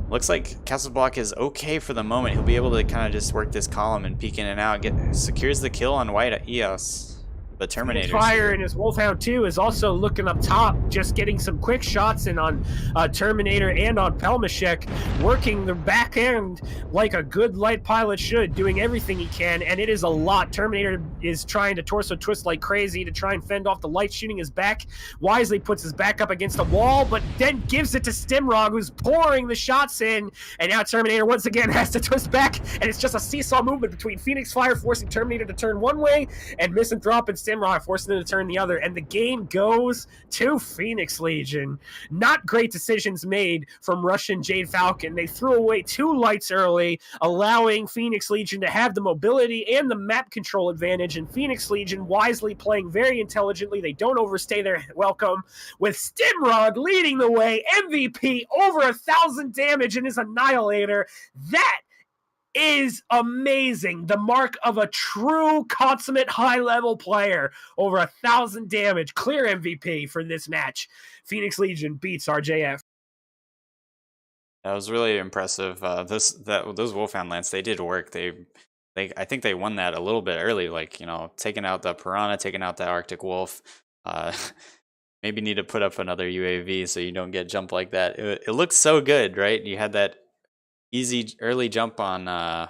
Looks like Casablanca is okay for the moment. He'll be able to kind of just work this column and peek in and out. Secures the kill on White EOS. The Terminator Fire and his Wolfhound 2 is also looking up top, just getting some quick shots in on Terminator and on Pelmashek, working the back end like a good light pilot should, doing everything he can, and it is a lot. Terminator is trying to torso twist like crazy to try and fend off the light shooting his back. Wisely puts his back up against the wall, but then gives it to Stimrog, who's pouring the shots in, and now Terminator once again has to twist back, and it's just a seesaw movement between Phoenix Fire forcing Terminator to turn one way, and Misanthrope and Stimrod, forcing them to turn the other, and the game goes to Phoenix Legion. Not great decisions made from Russian Jade Falcon. They threw away 2 lights early, allowing Phoenix Legion to have the mobility and the map control advantage, and Phoenix Legion wisely playing very intelligently. They don't overstay their welcome, with Stimrod leading the way, MVP, over 1,000 damage in his Annihilator. That is amazing. The mark of a true consummate high-level player. Over 1,000 damage. Clear MVP for this match. Phoenix Legion beats RJF. That was really impressive. Those Wolfhound Lance, they did work. I think they won that a little bit early, like, taking out the Piranha, taking out the Arctic Wolf. Maybe need to put up another UAV so you don't get jumped like that. It looks so good, right? You had that easy early jump on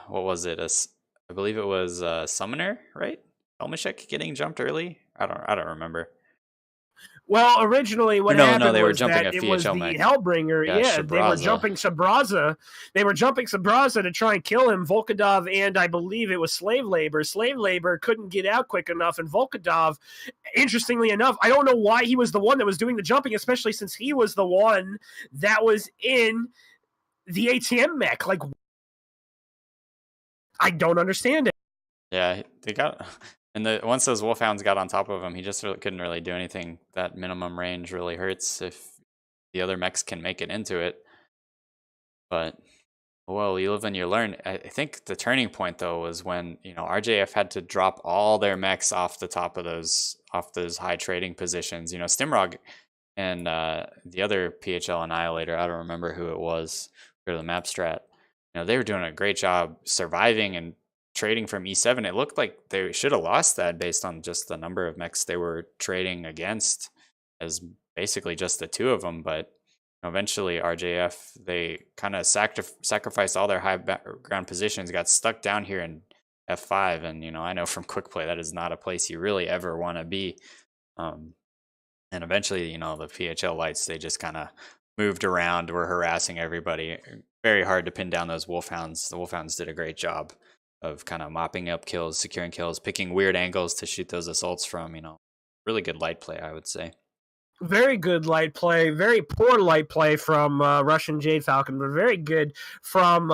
what was it? I believe it was Summoner, right? Elmashek getting jumped early. I don't remember. Well, originally what happened they were was jumping that a it was the PHL mech. Hellbringer. Yeah, they were jumping Sabraza. They were jumping Sabraza to try and kill him. Volkodov and I believe it was Slave Labor. Slave Labor couldn't get out quick enough, and Volkodov, interestingly enough, I don't know why he was the one that was doing the jumping, especially since he was the one that was in the ATM mech. Like, I don't understand it. Yeah, they got... And once those Wolfhounds got on top of him, he just couldn't really do anything. That minimum range really hurts if the other mechs can make it into it. But, well, you live and you learn. I think the turning point, though, was when, RJF had to drop all their mechs off the top of those high trading positions. Stimrog and the other PHL Annihilator, I don't remember who it was, or the map strat, they were doing a great job surviving and trading from E7. It looked like they should have lost that based on just the number of mechs they were trading against, as basically just the 2 of them. But eventually RJF, they kind of sacrificed all their high ground positions, got stuck down here in F5. And, I know from quick play, that is not a place you really ever want to be. And eventually, the PHL lights, they just kind of moved around, were harassing everybody. Very hard to pin down those Wolfhounds. The Wolfhounds did a great job of kind of mopping up kills, securing kills, picking weird angles to shoot those assaults from. Really good light play, I would say. Very good light play. Very poor light play from Russian Jade Falcon, but very good from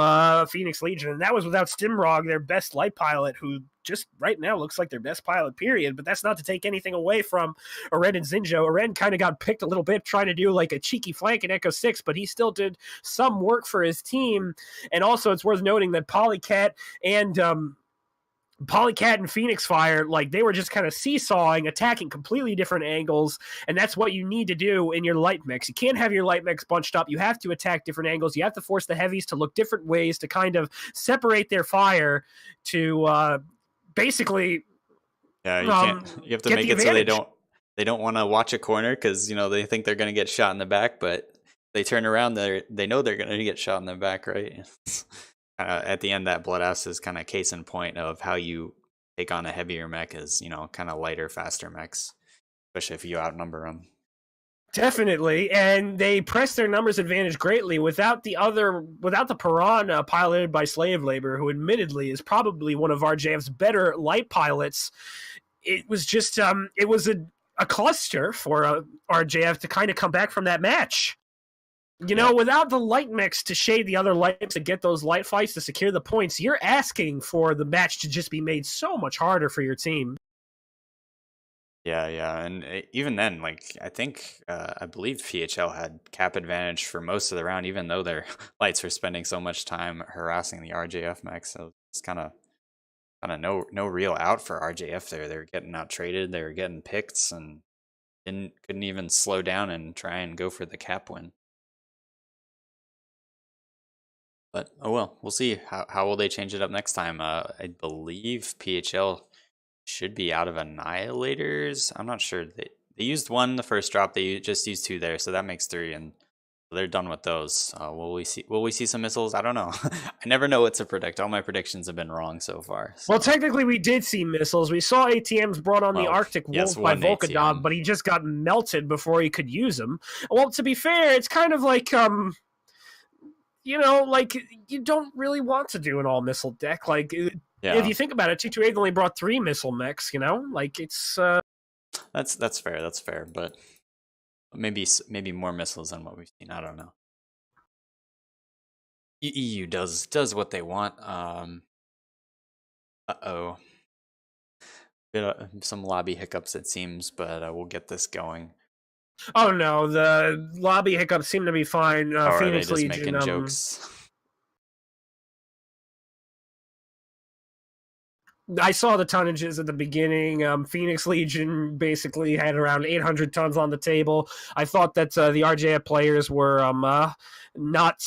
Phoenix Legion. And that was without Stimrog, their best light pilot, who just right now looks like their best pilot, period. But that's not to take anything away from Aren and Zinjo. Aren kind of got picked a little bit trying to do like a cheeky flank in Echo 6, but he still did some work for his team. And also it's worth noting that Polycat and Phoenix Fire, like, they were just kind of seesawing, attacking completely different angles, and that's what you need to do in your light mix. You can't have your light mix bunched up. You have to attack different angles. You have to force the heavies to look different ways to kind of separate their fire to basically... Yeah, you have to make it advantage. So they don't want to watch a corner because, they think they're going to get shot in the back, but they turn around, they know they're going to get shot in the back, right? At the end, that Bloodhouse is kind of case in point of how you take on a heavier mech is, kind of lighter, faster mechs, especially if you outnumber them. Definitely, and they press their numbers advantage greatly without the Piranha piloted by Slave Labor, who admittedly is probably one of RJF's better light pilots. It was just it was a cluster for RJF to kind of come back from that match. Without the light mix to shade the other lights to get those light fights to secure the points, you're asking for the match to just be made so much harder for your team. Yeah, and even then, I believe PHL had cap advantage for most of the round, even though their lights were spending so much time harassing the RJF mech. So it's kind of no real out for RJF there. They were getting out traded, they were getting picked, and couldn't even slow down and try and go for the cap win. But, oh well, we'll see. How will they change it up next time? I believe PHL should be out of Annihilators. I'm not sure. They used 1 the first drop. They just used 2 there, so that makes 3, and they're done with those. Will we see some missiles? I don't know. I never know what to predict. All my predictions have been wrong so far. So. Well, technically, we did see missiles. We saw ATMs brought on the Arctic Wolf by Volkodov, but he just got melted before he could use them. Well, to be fair, it's kind of like... you don't really want to do an all-missile deck. Like, if you think about it, T2A only brought 3 missile mechs. You know, like it's. That's fair. That's fair, but maybe more missiles than what we've seen. I don't know. EU does what they want. Uh-oh. Some lobby hiccups, it seems, but we'll get this going. Oh no, the lobby hiccups seem to be fine. Or Phoenix are they just Legion making jokes? I saw the tonnages at the beginning. Phoenix Legion basically had around 800 tons on the table. I thought that the RJF players were not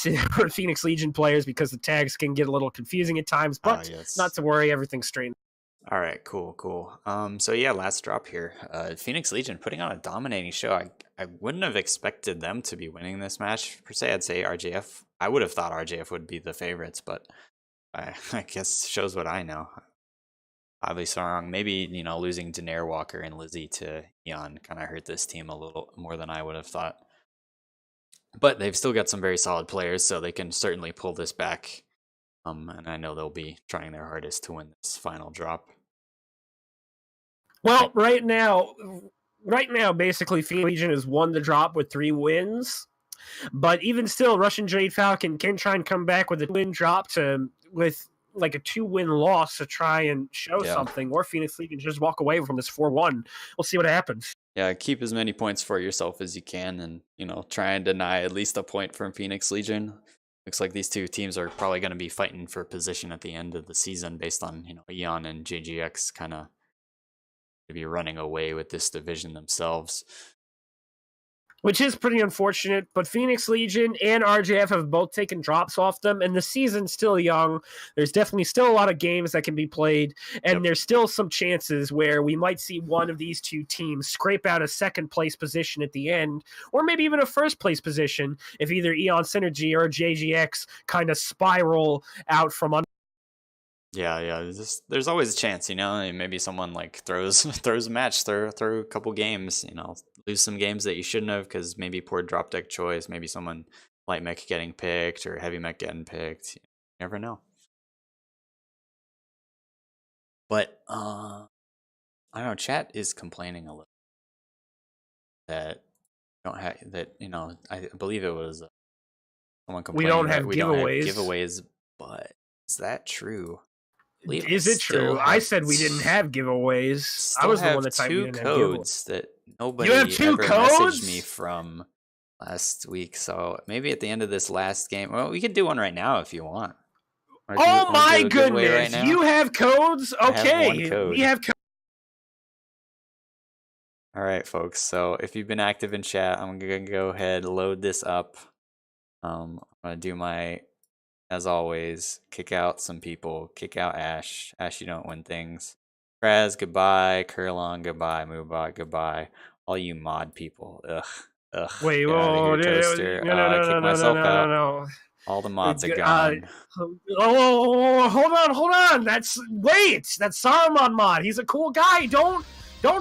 Phoenix Legion players because the tags can get a little confusing at times, but yes. not to worry, everything's straight. All right, cool. So yeah, last drop here. Phoenix Legion putting on a dominating show. I wouldn't have expected them to be winning this match per se. I'd say RJF. I would have thought RJF would be the favorites, but I guess shows what I know. Obviously wrong. Maybe, losing Daenerys Walker and Lizzie to Eon kind of hurt this team a little more than I would have thought. But they've still got some very solid players, so they can certainly pull this back. And I know they'll be trying their hardest to win this final drop. Well, right now, basically, Phoenix Legion has won the drop with 3 wins. But even still, Russian Jade Falcon can try and come back with a 2-win drop with like a 2-win loss to try and show something, or Phoenix Legion just walk away from this 4-1. We'll see what happens. Yeah, keep as many points for yourself as you can, and try and deny at least a point from Phoenix Legion. Looks like these two teams are probably going to be fighting for position at the end of the season, based on Eon and JGX kind of to be running away with this division themselves. Which is pretty unfortunate, but Phoenix Legion and RJF have both taken drops off them, and the season's still young. There's definitely still a lot of games that can be played, and there's still some chances where we might see one of these two teams scrape out a second-place position at the end, or maybe even a first-place position if either Eon Synergy or JGX kind of spiral out from under. Yeah. There's always a chance, maybe someone like throws a match, throw a couple games, lose some games that you shouldn't have because maybe poor drop deck choice, maybe someone light mech getting picked or heavy mech getting picked. You never know. But I don't know. Chat is complaining a little that I believe it was someone complaining we don't have giveaways, but is that true? Is it true? I said we didn't have giveaways. I was the one that typed we didn't have codes that nobody messaged me from last week. So maybe at the end of this last game, well, we could do one right now if you want. Oh my goodness! Right, you have codes? Okay, we have codes. All right, folks. So if you've been active in chat, I'm gonna go ahead load this up. I'm gonna do my, as always, kick out some people. Kick out Ash. Ash, you don't win things. Kraz, goodbye. Kurlon, goodbye. Moobot, goodbye. All you mod people. Ugh. Wait, whoa. No. All the mods are gone. Hold on. That's Saruman mod. He's a cool guy. Don't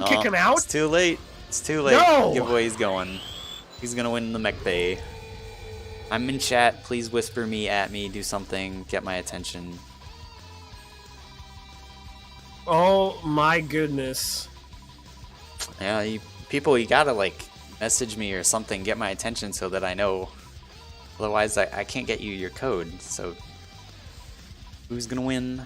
kick him out. It's too late. No. Giveaway's going. He's gonna win the mech bay. I'm in chat. Please whisper at me. Do something. Get my attention. Oh my goodness. Yeah, you gotta message me or something. Get my attention so that I know. Otherwise, I can't get you your code. So, who's gonna win?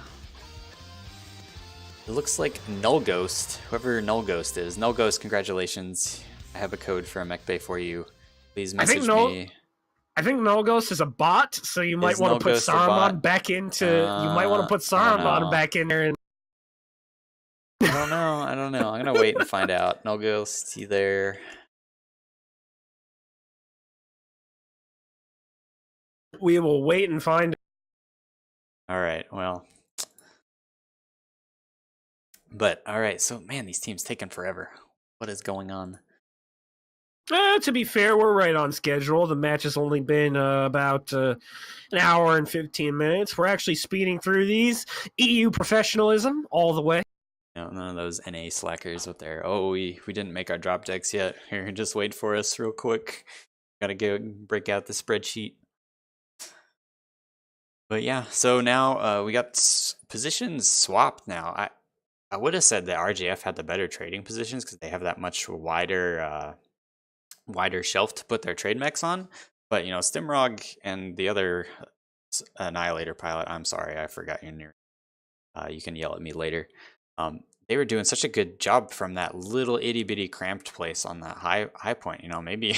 It looks like Null Ghost. Whoever Null Ghost is. Null Ghost, congratulations. I have a code for a mech bay for you. Please message me. I think Null Ghost is a bot, so you might want to put Saruman back into. You might want to put Saruman back in there. I don't know. I'm gonna wait and find out. Null Ghost, you there? We will wait and find. All right. Well. But all right. So man, these teams taking forever. What is going on? To be fair, we're right on schedule. The match has only been about an hour and 15 minutes. We're actually speeding through these. EU professionalism all the way. No, none of those NA slackers up there. Oh, we didn't make our drop decks yet. Here, just wait for us real quick. Gotta go break out the spreadsheet. But yeah, so now we got positions swapped now. I would have said that RJF had the better trading positions because they have that much wider shelf to put their trade mechs on. But Stimrog and the other Annihilator pilot, I'm sorry, I forgot your name. You can yell at me later. They were doing such a good job from that little itty bitty cramped place on that high point. Maybe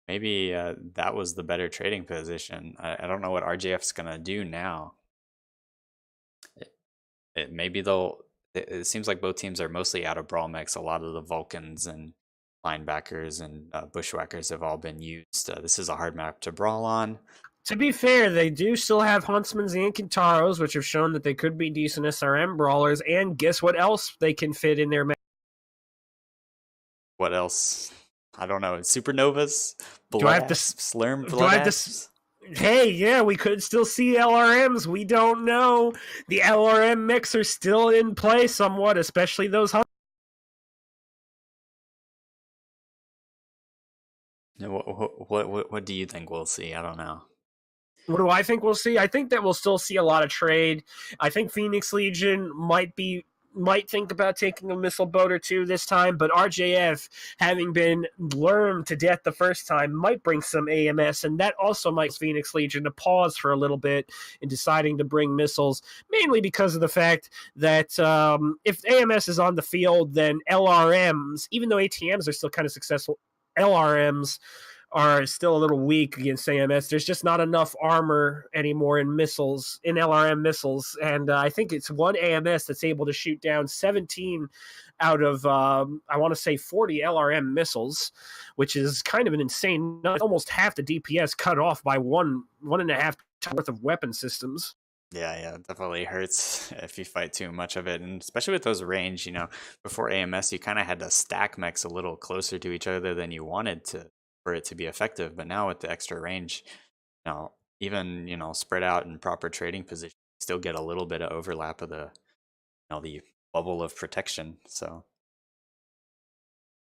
maybe that was the better trading position. I don't know what RJF's gonna do now. Maybe they'll. It seems like both teams are mostly out of brawl mechs. A lot of the Vulcans and linebackers and bushwhackers have all been used. This is a hard map to brawl on. To be fair, they do still have Huntsmans and Kintaros, which have shown that they could be decent SRM brawlers. And guess what else they can fit in their mech? What else? I don't know. Supernovas? Do I have to slurm blood? Hey, yeah, we could still see LRMs. We don't know. The LRM mix are still in play somewhat, especially those. What do you think we'll see? I don't know. What do I think we'll see? I think that we'll still see a lot of trade. I think Phoenix Legion might think about taking a missile boat or two this time, but RJF, having been learned to death the first time, might bring some AMS, and that also might Phoenix Legion to pause for a little bit in deciding to bring missiles, mainly because of the fact that if AMS is on the field, then LRMs, even though ATMs are still kind of successful, LRMs are still a little weak against AMS. There's just not enough armor anymore in missiles, in LRM missiles. And I think it's one AMS that's able to shoot down 17 out of, I want to say 40 LRM missiles, which is kind of an insane, almost half the DPS cut off by one and a half worth of weapon systems. Yeah, it definitely hurts if you fight too much of it, and especially with those range, before AMS, you kind of had to stack mechs a little closer to each other than you wanted to for it to be effective. But now with the extra range, even spread out in proper trading position, you still get a little bit of overlap of the the bubble of protection. So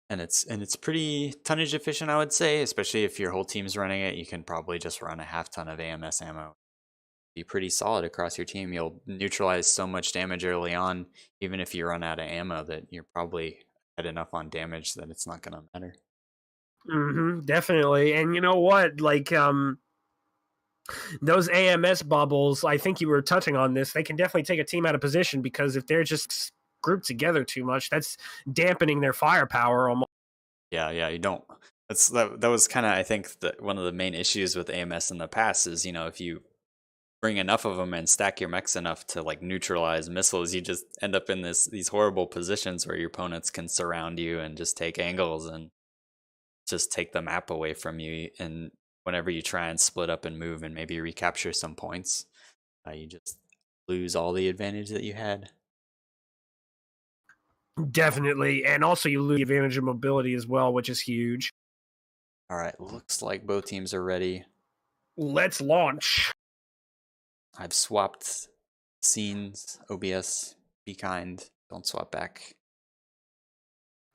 and it's pretty tonnage efficient, I would say, especially if your whole team's running it. You can probably just run a half ton of AMS ammo. Be pretty solid across your team. You'll neutralize so much damage early on, even if you run out of ammo, that you're probably had enough on damage that it's not gonna matter. Definitely. And you know what? Like, those AMS bubbles, I think you were touching on this, they can definitely take a team out of position, because if they're just grouped together too much, that's dampening their firepower almost. Yeah, you don't. That was kind of, I think, one of the main issues with AMS in the past is, if you bring enough of them and stack your mechs enough to like neutralize missiles, you just end up in these horrible positions where your opponents can surround you and just take angles and just take the map away from you. And whenever you try and split up and move and maybe recapture some points, you just lose all the advantage that you had. Definitely. And also you lose the advantage of mobility as well, which is huge. All right, looks like both teams are ready. Let's launch. I've swapped scenes, OBS, be kind, don't swap back.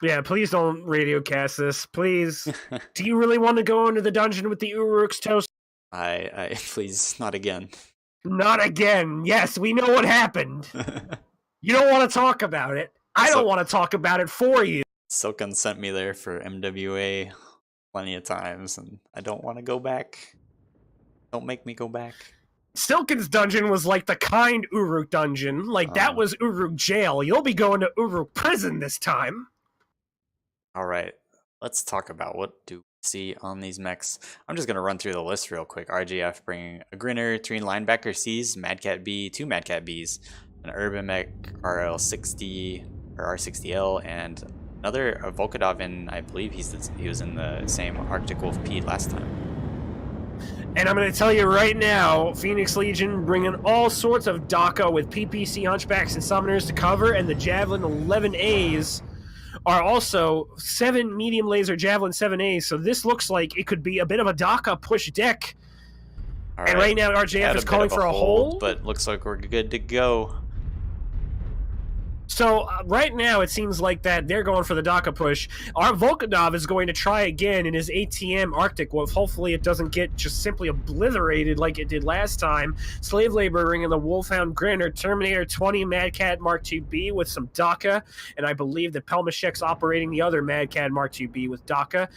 Yeah, please don't radio cast this, please. Do you really want to go into the dungeon with the Uruk's toast? I please, not again. Not again. Yes, we know what happened. You don't want to talk about it. I don't want to talk about it for you. Silken sent me there for MWA plenty of times, and I don't want to go back. Don't make me go back. Silken's dungeon was like the kind Uruk dungeon. Like, that was Uruk jail. You'll be going to Uruk prison this time. All right, let's talk about what do we see on these mechs. I'm just going to run through the list real quick. RJF bringing a Grinner, 3 linebacker Cs, Madcat B, 2 Madcat Bs, an Urban Mech RL60 or R60L, and another Volkodov. I believe he was in the same Arctic Wolf P last time. And I'm going to tell you right now, Phoenix Legion bringing all sorts of DACA with PPC Hunchbacks and Summoners to cover, and the Javelin 11As are also 7 medium laser Javelin 7As, so this looks like it could be a bit of a DACA push deck. Right. And right now RJF is calling for a hold, but looks like we're good to go. So right now it seems like that they're going for the DACA push. Our Volkanov is going to try again in his ATM Arctic Wolf. Hopefully it doesn't get just simply obliterated like it did last time. Slave Labor bringing the Wolfhound Grinner, Terminator 20 Mad Cat Mark IIB with some DACA, and I believe that Pelmashek's operating the other Mad Cat Mark IIB with DACA.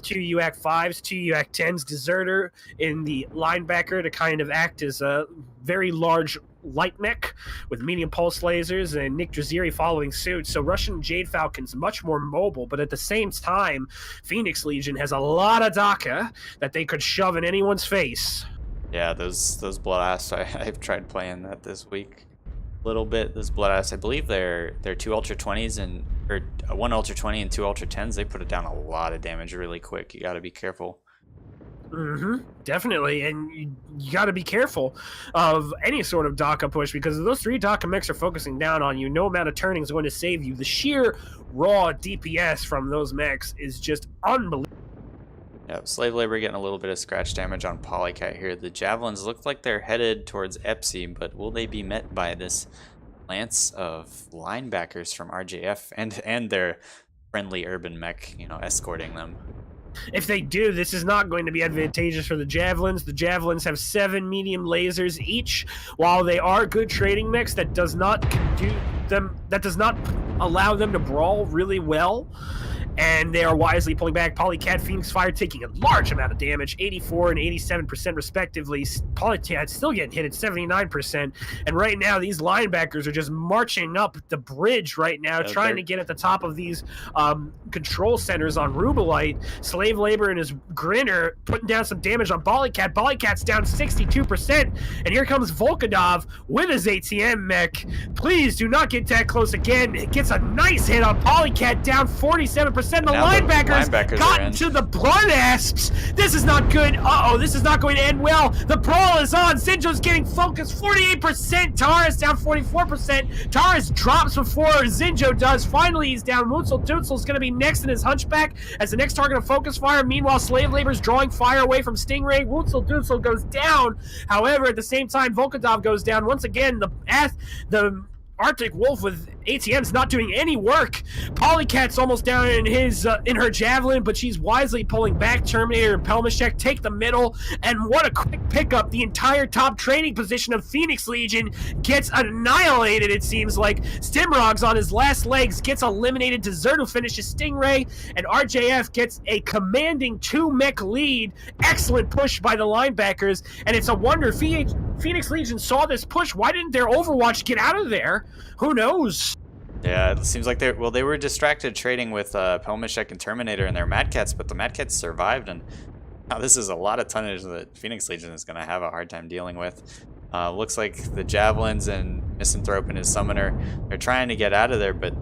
2 UAC 5s, 2 UAC 10s, Deserter in the linebacker to kind of act as a very large light mech with medium pulse lasers, and Nick Draziri following suit. So Russian Jade Falcon's much more mobile, but at the same time, Phoenix Legion has a lot of DACA that they could shove in anyone's face. Yeah, those Bloodasses, I've tried playing that this week a little bit. This Bloodasses, I believe they're 2 Ultra 20s and or 1 Ultra 20 and 2 Ultra 10s. They put it down a lot of damage really quick. You got to be careful. Definitely, and you got to be careful of any sort of DACA push, because if those 3 DACA mechs are focusing down on you, no amount of turning is going to save you. The sheer raw DPS from those mechs is just unbelievable. Yeah, Slave Labor getting a little bit of scratch damage on Polycat here. The Javelins look like they're headed towards Epsi, but will they be met by this lance of linebackers from RJF and their friendly urban mech, you know, escorting them? If they do, this is not going to be advantageous for the Javelins. The Javelins have 7 medium lasers each. While they are good trading mechs, that does not allow them to brawl really well. And they are wisely pulling back. Polycat, Phoenix Fire taking a large amount of damage, 84 and 87% respectively. Polycat still getting hit at 79%. And right now, these linebackers are just marching up the bridge right now, trying to get at the top of these control centers on Rubelite. Slave Labor and his Grinner putting down some damage on Polycat. Polycat's down 62%. And here comes Volkanov with his ATM mech. Please do not get that close again. It gets a nice hit on Polycat, down 47%. The linebackers got into the Bloodasses. This is not good. This is not going to end well. The brawl is on. Zinjo's getting focused, 48%. Taurus down 44%. Taurus drops before Zinjo does. Finally, he's down. Wutzel Dutzel's going to be next in his hunchback as the next target of focus fire. Meanwhile, Slave Labor's drawing fire away from Stingray. Wutzel Dutzel goes down. However, at the same time, Volkanov goes down. Once again, the Arctic Wolf with ATM's not doing any work. Polycat's almost down in her Javelin, but she's wisely pulling back. Terminator and Pelmashek take the middle, and what a quick pickup. The entire top training position of Phoenix Legion gets annihilated, it seems like. Stimrog's on his last legs, gets eliminated. Deserto finishes Stingray, and RJF gets a commanding 2-mech lead. Excellent push by the linebackers, and it's a wonder Phoenix Legion saw this push. Why didn't their Overwatch get out of there? Who knows? Yeah, it seems like they were distracted trading with Pelmashek and Terminator and their Mad Cats, but the Mad Cats survived, and now this is a lot of tonnage that Phoenix Legion is going to have a hard time dealing with. Looks like the Javelins and Misanthrope and his Summoner, they're trying to get out of there, but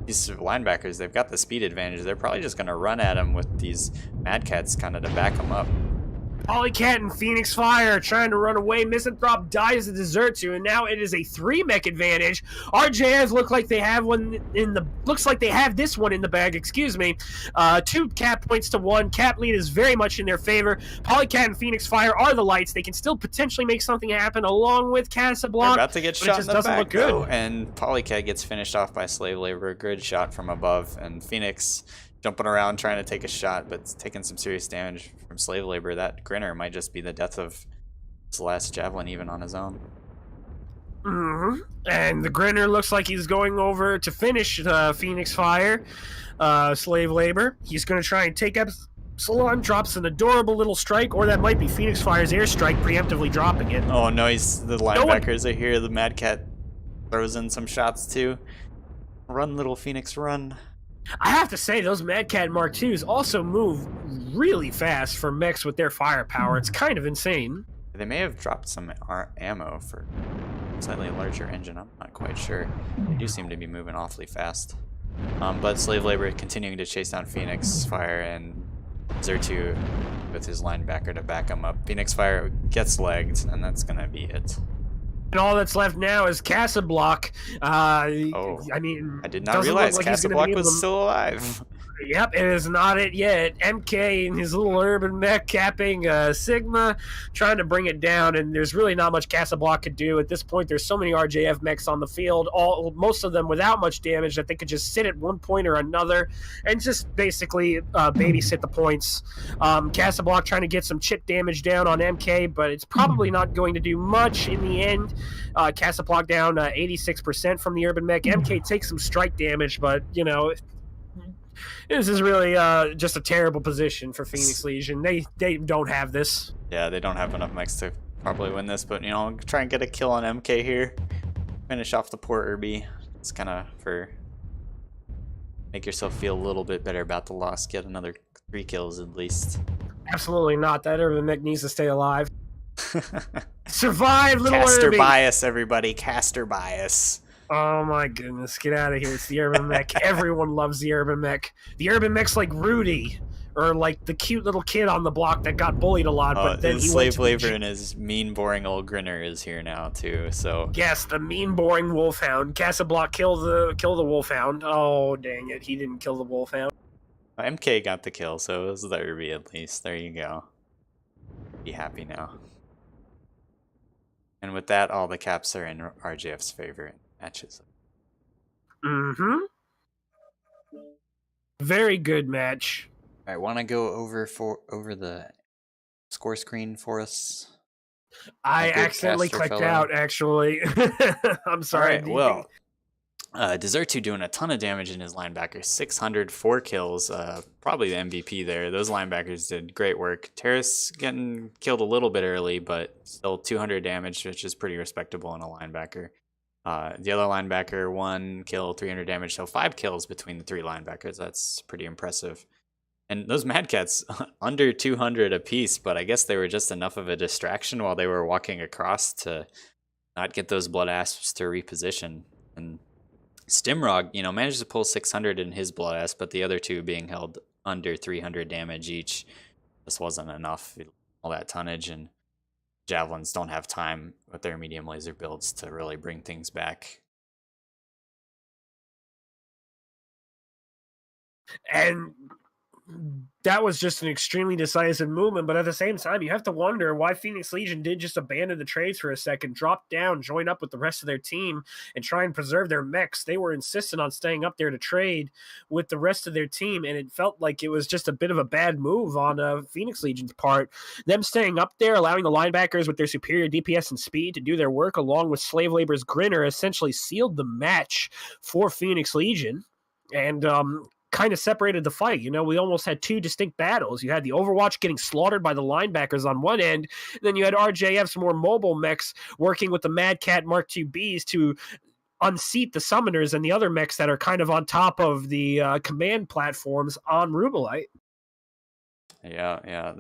these linebackers, they've got the speed advantage. They're probably just going to run at them with these Mad Cats kind of to back them up. Polycat and Phoenix Fire trying to run away. Misanthrope dies to Desertu, and now it is a 3-mech advantage. RJF look like they have this one in the bag, excuse me. 2 cap points to 1. Cap lead is very much in their favor. Polycat and Phoenix Fire are the lights. They can still potentially make something happen along with Casablanca. They're about to get shot in the back, though, and Polycat gets finished off by Slave Labor. Good shot from above, and Phoenix jumping around trying to take a shot, but it's taking some serious damage from Slave Labor. That Grinner might just be the death of his last Javelin even on his own. And the Grinner looks like he's going over to finish Phoenix Fire. Slave Labor, he's going to try and take Epsilon, drops an adorable little strike, or that might be Phoenix Fire's airstrike preemptively dropping it. Oh no, the linebackers are here. The Mad Cat throws in some shots too. Run, little Phoenix, run. I have to say, those Mad Cat Mark IIs also move really fast for mechs with their firepower. It's kind of insane. They may have dropped some ammo for a slightly larger engine. I'm not quite sure. They do seem to be moving awfully fast. But Slave Labor continuing to chase down Phoenix Fire, and Zertu with his linebacker to back him up. Phoenix Fire gets legged, and that's going to be it. And all that's left now is Casablanca. I did not realize Casablanca was still alive. Yep, it is not it yet. MK and his little urban mech capping Sigma, trying to bring it down, and there's really not much Casablanca could do at this point. There's so many RJF mechs on the field, most of them without much damage, that they could just sit at one point or another and just basically babysit the points. Casablanca trying to get some chip damage down on MK, but it's probably not going to do much in the end. Casablanca down 86% from the urban mech. MK takes some strike damage, but this is really just a terrible position for Phoenix Legion. They don't have this. Yeah, they don't have enough mechs to probably win this, but try and get a kill on MK here. Finish off the poor Irby. It's kind of make yourself feel a little bit better about the loss. Get another 3 kills at least. Absolutely not. That urban mech needs to stay alive. Survive, little Caster Irby. bias, everybody. Caster bias. Oh my goodness, get out of here. It's the urban mech. Everyone loves the urban mech. The urban mech's like Rudy, or like the cute little kid on the block that got bullied a lot, but then he slave labor and his mean, boring old grinner is here now too. So yes, the mean, boring wolfhound. Casablanca kill the wolfhound. Oh dang it, he didn't kill the wolfhound. MK got the kill, so it was the Irby at least. There you go. Be happy now. And with that, all the caps are in RJF's favor. Matches. Very good match. I want to go over the score screen for us. I accidentally clicked out. Actually, I'm sorry. All right, well, Desertu doing a ton of damage in his linebacker. 604 kills. Probably the MVP there. Those linebackers did great work. Terrace getting killed a little bit early, but still 200 damage, which is pretty respectable in a linebacker. The other linebacker, 1 kill, 300 damage, so 5 kills between the 3 linebackers. That's pretty impressive. And those Mad Cats, under 200 apiece, but I guess they were just enough of a distraction while they were walking across to not get those Blood Asps to reposition. And Stimrog, managed to pull 600 in his Blood Asp, but the other 2 being held under 300 damage each just wasn't enough. All that tonnage, and Javelins don't have time with their medium laser builds to really bring things back. And that was just an extremely decisive movement, but at the same time, you have to wonder why Phoenix Legion did just abandon the trades for a second, drop down, join up with the rest of their team, and try and preserve their mechs. They were insistent on staying up there to trade with the rest of their team, and it felt like it was just a bit of a bad move on Phoenix Legion's part. Them staying up there, allowing the linebackers with their superior DPS and speed to do their work, along with Slave Labor's Grinner, essentially sealed the match for Phoenix Legion. And kind of separated the fight. We almost had 2 distinct battles. You had the Overwatch getting slaughtered by the linebackers on one end, and then you had RJF's more mobile mechs working with the Mad Cat Mark II Bs to unseat the summoners and the other mechs that are kind of on top of the command platforms on Rubelite. Yeah.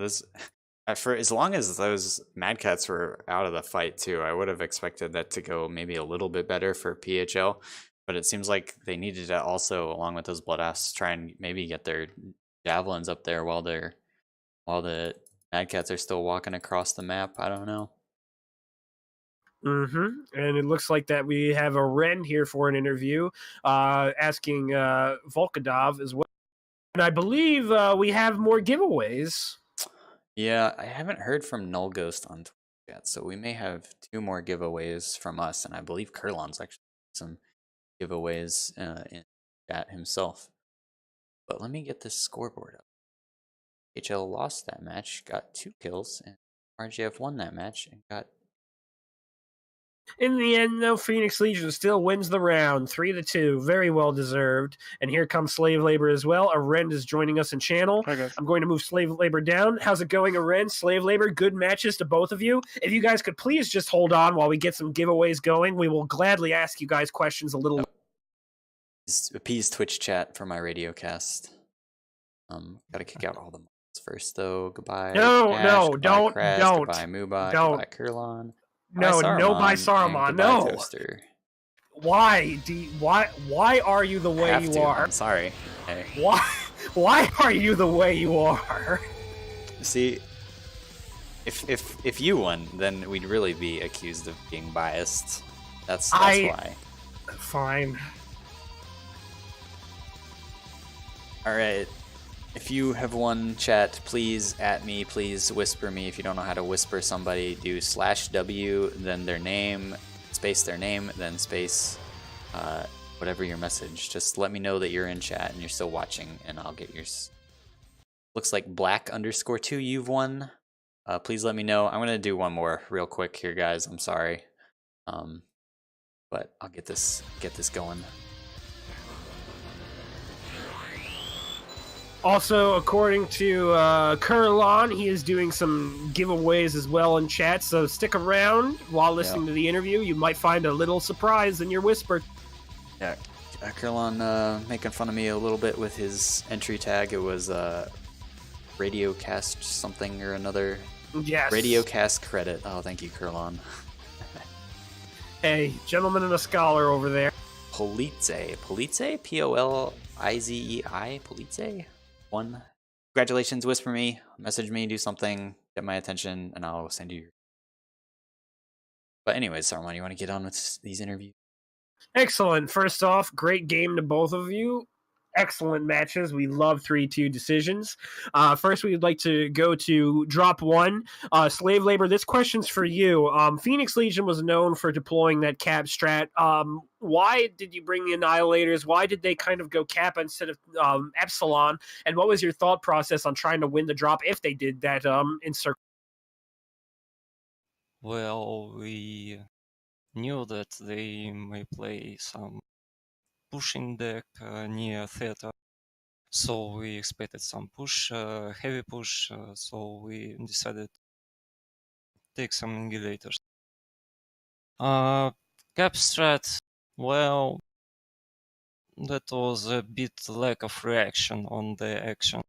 For as long as those Mad Cats were out of the fight too, I would have expected that to go maybe a little bit better for PHL. But it seems like they needed to also, along with those Blood Asps, try and maybe get their Javelins up there while the Mad Cats are still walking across the map. I don't know. And it looks like that we have a Ren here for an interview, asking Volkadov as well. And I believe we have more giveaways. Yeah, I haven't heard from Null Ghost on Twitch yet, so we may have 2 more giveaways from us, and I believe Kurlon's actually some giveaways in chat himself. But let me get this scoreboard up. PHL lost that match, got 2 kills, and RJF won that match and got... In the end, though, Phoenix Legion still wins the round, 3-2. Very well deserved. And here comes Slave Labor as well. Arend is joining us in channel. Hi, guys. I'm going to move Slave Labor down. How's it going, Arend? Slave Labor, good matches to both of you. If you guys could please just hold on while we get some giveaways going, we will gladly ask you guys questions a little. Appease Twitch chat for my radio cast. Gotta kick out all the mods first, though. Goodbye. No, Ash, no, goodbye, don't, Crest, don't, goodbye, Mubai, don't. goodbye, Kurlon. No, no, by Saruman, no. Toaster. Why are you the way you are? I'm sorry. Hey. Why are you the way you are? See, if you won, then we'd really be accused of being biased. That's why. Fine. All right. If you have won, chat, please at me. Please whisper me. If you don't know how to whisper somebody, do /W, then their name, space their name, then space whatever your message. Just let me know that you're in chat and you're still watching, and I'll get yours. Looks like black_2, you've won. Please let me know. I'm gonna do one more real quick here, guys. I'm sorry, but I'll get this going. Also, according to Kurlan, he is doing some giveaways as well in chat, so stick around while listening to the interview. You might find a little surprise in your whisper. Yeah, Kurlan making fun of me a little bit with his entry tag. It was Radiocast something or another. Yes. Radiocast credit. Oh, thank you, Kurlan. Hey, gentleman and a scholar over there. Polizei. Polizei? Polizei? One. Congratulations, whisper me, message me, do something, get my attention, and I'll send you. But anyways, Sarwan, you want to get on with these interviews? Excellent. First off, great game to both of you. Excellent matches. We love 3-2 decisions. First, we'd like to go to drop one. Slave labor, this question's for you. Phoenix Legion was known for deploying that cap strat. Why did you bring the Annihilators? Why did they kind of go cap instead of Epsilon? And what was your thought process on trying to win the drop if they did that in circle? Well, we knew that they may play some pushing deck near theta, so we expected some push, heavy push, so we decided to take some annihilators. Cap strat, well, that was a bit lack of reaction on the action.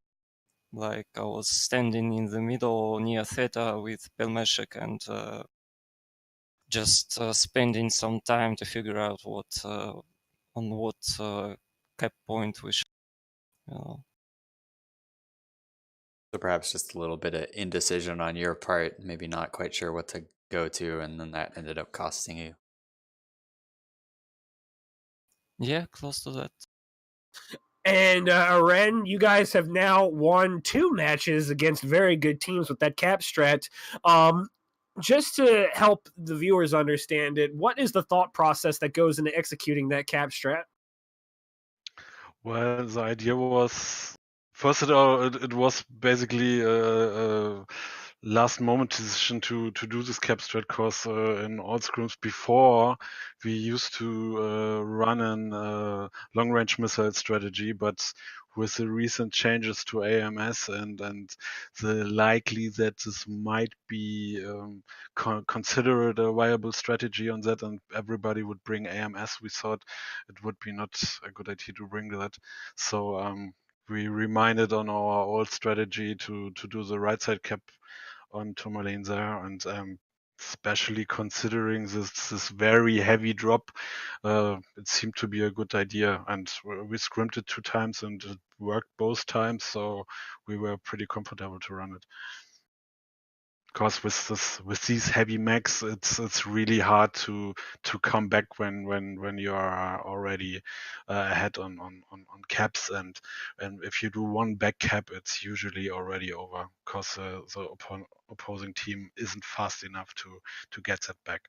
Like I was standing in the middle near theta with Pelmeshek and just spending some time to figure out on what cap point we should. So perhaps just a little bit of indecision on your part, maybe not quite sure what to go to, and then that ended up costing you. Yeah, close to that. And Aren, you guys have now won 2 matches against very good teams with that cap strat. Just to help the viewers understand it, what is the thought process that goes into executing that cap strat? Well, the idea was, first of all, it was basically a last moment decision to do this cap strat, because in all scrims before we used to run a long range missile strategy, but with the recent changes to AMS and the likely that this might be considered a viable strategy on that, and everybody would bring AMS, we thought it would be not a good idea to bring that. So we reminded on our old strategy to do the right side cap on Tourmaline there, and especially considering this very heavy drop, it seemed to be a good idea. And we scrimmed it 2 times and it worked both times, so we were pretty comfortable to run it. Because with these heavy mechs, it's really hard to come back when you are already ahead on caps, and if you do one back cap, it's usually already over, because the opposing team isn't fast enough to get that back.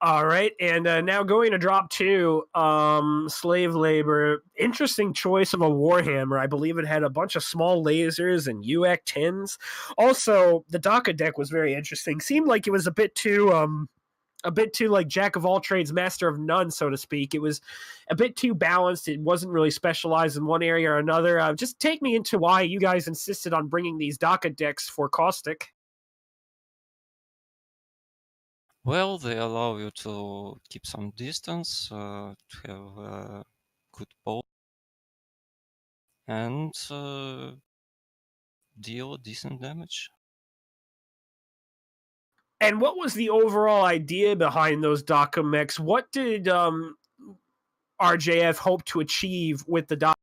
All right, and now going to drop 2, slave labor. Interesting choice of a Warhammer. I believe it had a bunch of small lasers and UAC 10s. Also, the DACA deck was very interesting. Seemed like it was a bit too like jack of all trades, master of none, so to speak. It was a bit too balanced. It wasn't really specialized in one area or another. Just take me into why you guys insisted on bringing these DACA decks for Caustic. Well, they allow you to keep some distance, to have good pole, and deal decent damage. And what was the overall idea behind those DACA mechs? What did RJF hope to achieve with the DACA?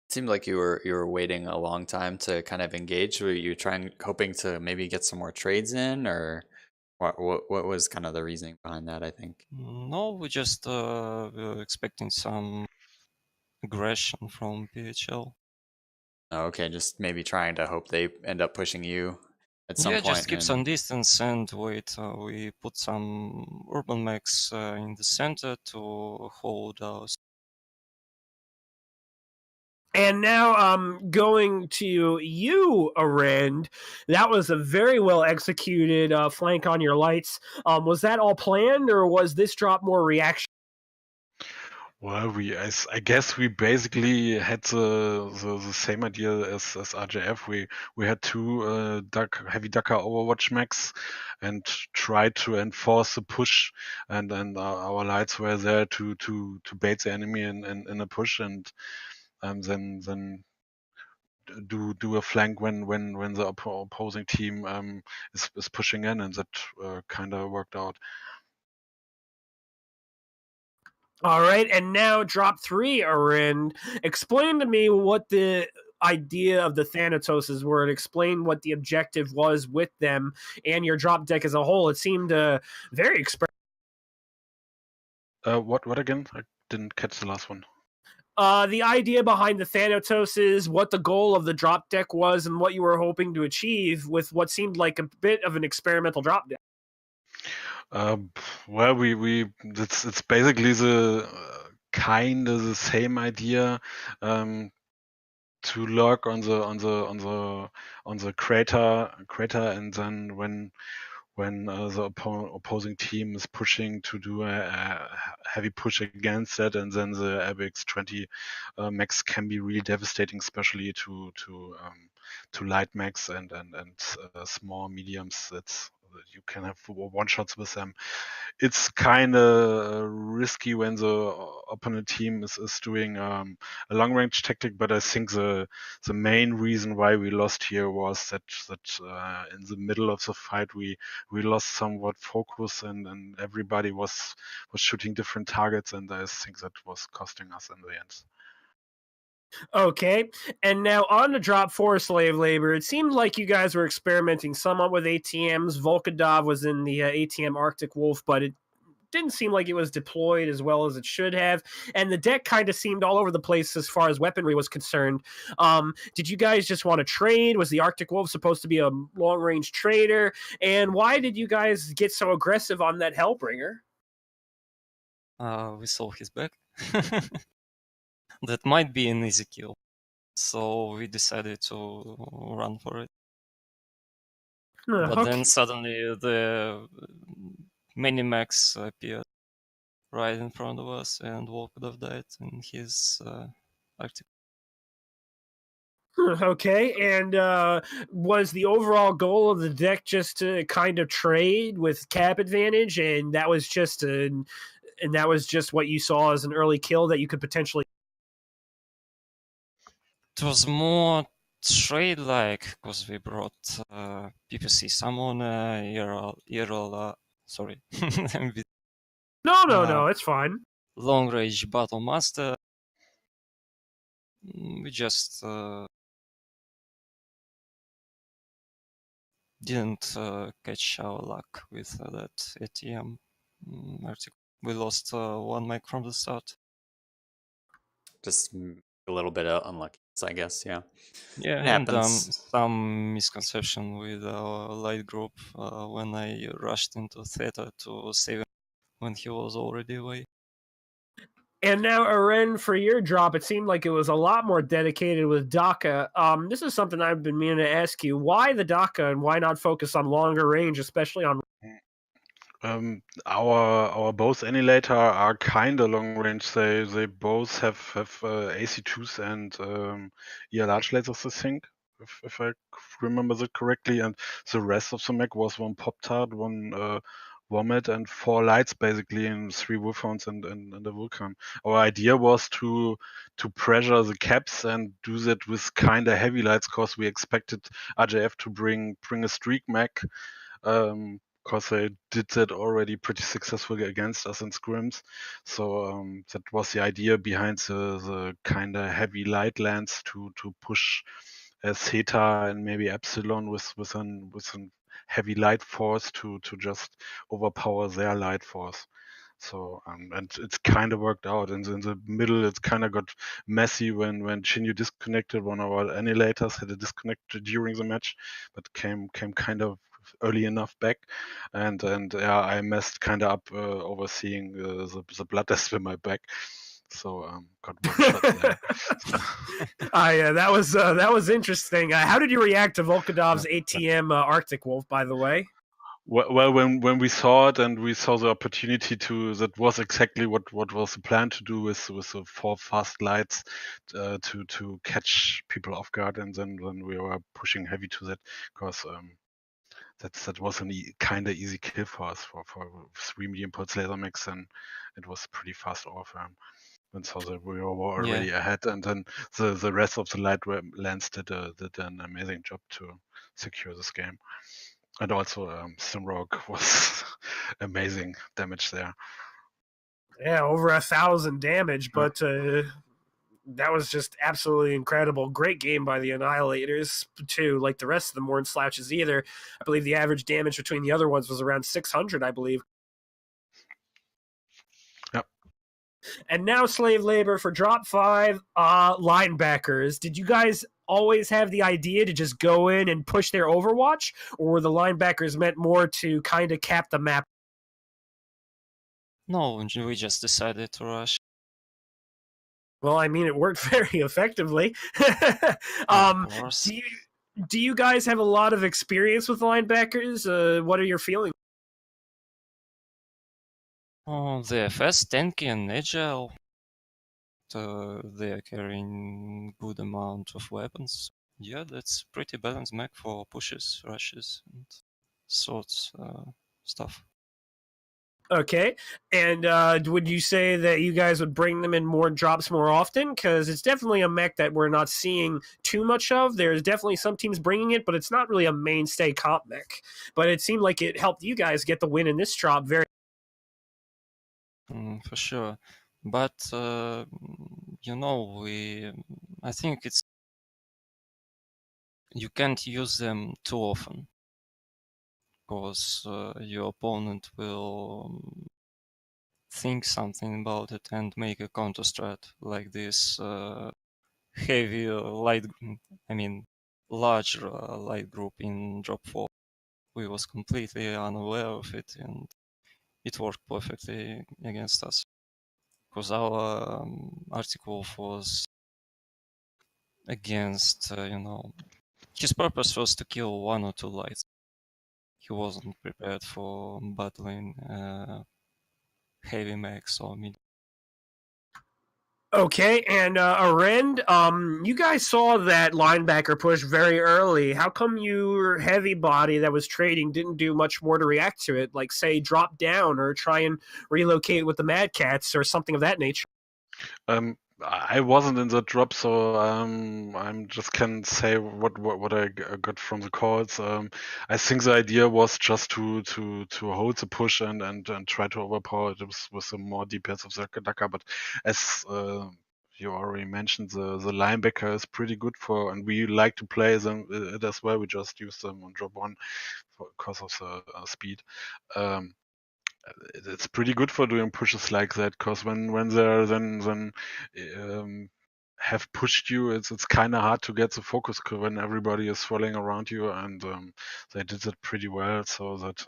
It seemed like you were waiting a long time to kind of engage. Were you hoping to maybe get some more trades in, or What was kind of the reasoning behind that? I think. No, we just were expecting some aggression from PHL. Oh, okay, just maybe trying to hope they end up pushing you at some Yeah, point. just keep some distance and wait. We put some urban mechs in the center to hold us. And now, going to you, Arend. That was a very well executed flank on your lights. Was that all planned, or was this drop more reaction? Well, I guess we basically had the same idea as RJF. We had two heavy Ducker Overwatch mechs and tried to enforce the push, and our lights were there to bait the enemy in a push, and then do a flank when the opposing team is pushing in, and that kind of worked out. All right, and now drop 3, Arend. Explain to me what the idea of the Thanatoses were, and explain what the objective was with them and your drop deck as a whole. It seemed very What again? I didn't catch the last one. the idea behind the Thanatoses, what the goal of the drop deck was, and what you were hoping to achieve with what seemed like a bit of an experimental drop deck. Well, it's basically the kind of the same idea. To lurk on the crater, and then when the opposing team is pushing to do a heavy push against that, and then the ABX 20 mechs can be really devastating, especially to light mechs and small mediums. You can have one shots with them. It's kind of risky when the opponent team is doing a long range tactic, but I think the main reason why we lost here was that in the middle of the fight we lost somewhat focus, and everybody was shooting different targets, and I think that was costing us in the end. Okay, and now on to drop 4, slave labor. It seemed like you guys were experimenting somewhat with ATMs. Volkadov was in the ATM Arctic Wolf, but it didn't seem like it was deployed as well as it should have, and the deck kind of seemed all over the place as far as weaponry was concerned. Did you guys just want to trade? Was the Arctic Wolf supposed to be a long-range trader? And why did you guys get so aggressive on that Hellbringer? We saw his back. That might be an easy kill. So we decided to run for it. But Okay. then suddenly the many mechs appeared right in front of us, and Wolf could have died in his Arctic. Okay, and was the overall goal of the deck just to kind of trade with cap advantage, and that was just what you saw as an early kill that you could potentially? It was more trade-like because we brought PPC Summoner, sorry, No, it's fine. long range Battle Master. We just didn't catch our luck with that ATM article. We lost one mech from the start. Just a little bit of unlucky, I guess. Yeah. Yeah, It happens. some misconception with our light group when I rushed into Theta to save him when he was already away. And now, Aren, for your drop, it seemed like it was a lot more dedicated with DACA. This is something I've been meaning to ask you. Why the DACA, and why not focus on longer range, especially on? Our both annihilator are kind of long range. They both have AC2s and large lasers, I think, if I remember that correctly. And the rest of the mech was one Pop Tart, one Vomit, and 4 lights basically, and 3 Wolfhounds and the Vulcan. Our idea was to pressure the caps and do that with kind of heavy lights, because we expected RJF to bring a streak mech. Because they did that already pretty successfully against us in scrims. So that was the idea behind the kind of heavy light lands to push Theta and maybe Epsilon with an heavy light force to just overpower their light force. So and it's kind of worked out. In the middle, it's kind of got messy when Shinyu disconnected. One of our annihilators had to disconnect during the match, but came kind of early enough back, and yeah, I messed kind of up overseeing the blood test with my back. So got one shot there. Yeah, that was interesting. How did you react to Volkodov's ATM Arctic Wolf, by the way? Well, when we saw it and we saw the opportunity that was exactly what was the plan to do with the 4 fast lights to catch people off guard, and then we were pushing heavy to that because that was a kind of easy kill for us for 3 medium pulse laser mix, and it was pretty fast over. And so that we were already ahead, and then the rest of the light lands did an amazing job to secure this game. And also, Simrock was amazing damage there. Yeah, over 1,000 damage, but that was just absolutely incredible. Great game by the Annihilators, too, like the rest of them weren't slouches either. I believe the average damage between the other ones was around 600, I believe. Yep. And now slave labor for drop 5, linebackers. Did you guys always have the idea to just go in and push their Overwatch, or were the linebackers meant more to kind of cap the map? No, we just decided to rush. Well, I mean, it worked very effectively. Of course. Do you guys have a lot of experience with linebackers? What are your feelings? Oh, they're fast, tanky, and agile. They're carrying good amount of weapons. Yeah, that's pretty balanced mech for pushes, rushes, and sorts stuff. Okay, and would you say that you guys would bring them in more drops more often? Because it's definitely a mech that we're not seeing too much of. There's definitely some teams bringing it, but it's not really a mainstay comp mech. But it seemed like it helped you guys get the win in this drop very. For sure. But, I think you can't use them too often. Because your opponent will think something about it and make a counter strat like this heavy light, large light group in drop 4. We was completely unaware of it, and it worked perfectly against us. Because our Arctic Wolf was against, his purpose was to kill 1 or 2 lights. He wasn't prepared for battling heavy mechs or mid. Okay, and Arend, you guys saw that linebacker push very early. How come your heavy body that was trading didn't do much more to react to it? Like, say, drop down or try and relocate with the Mad Cats or something of that nature? I wasn't in the drop, so I'm just can say what I got from the calls. I think the idea was just to hold the push and try to overpower it with a more DPS of Zakadaka. But as you already mentioned, the linebacker is pretty good for, and we like to play them it as well. We just use them on drop 1 because of the speed. It's pretty good for doing pushes like that, because when they're then have pushed you, it's kind of hard to get the focus when everybody is swirling around you, and they did that pretty well, so that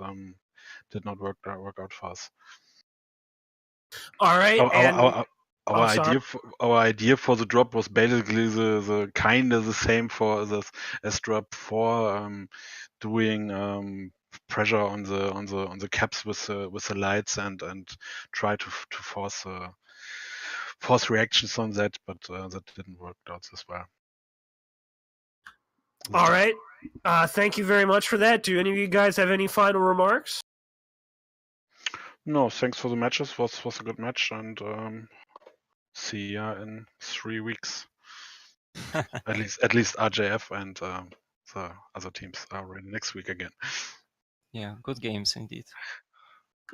did not work out for us. All right, Our idea for the drop was basically the kind of the same for as drop 4, doing pressure on the caps with the lights and try to force reactions on that, but that didn't work out as well. All right. Thank you very much for that. Do any of you guys have any final remarks? No, thanks for the matches. Was a good match, and see ya in 3 weeks. at least RJF and the other teams are ready next week again. Yeah, good games indeed.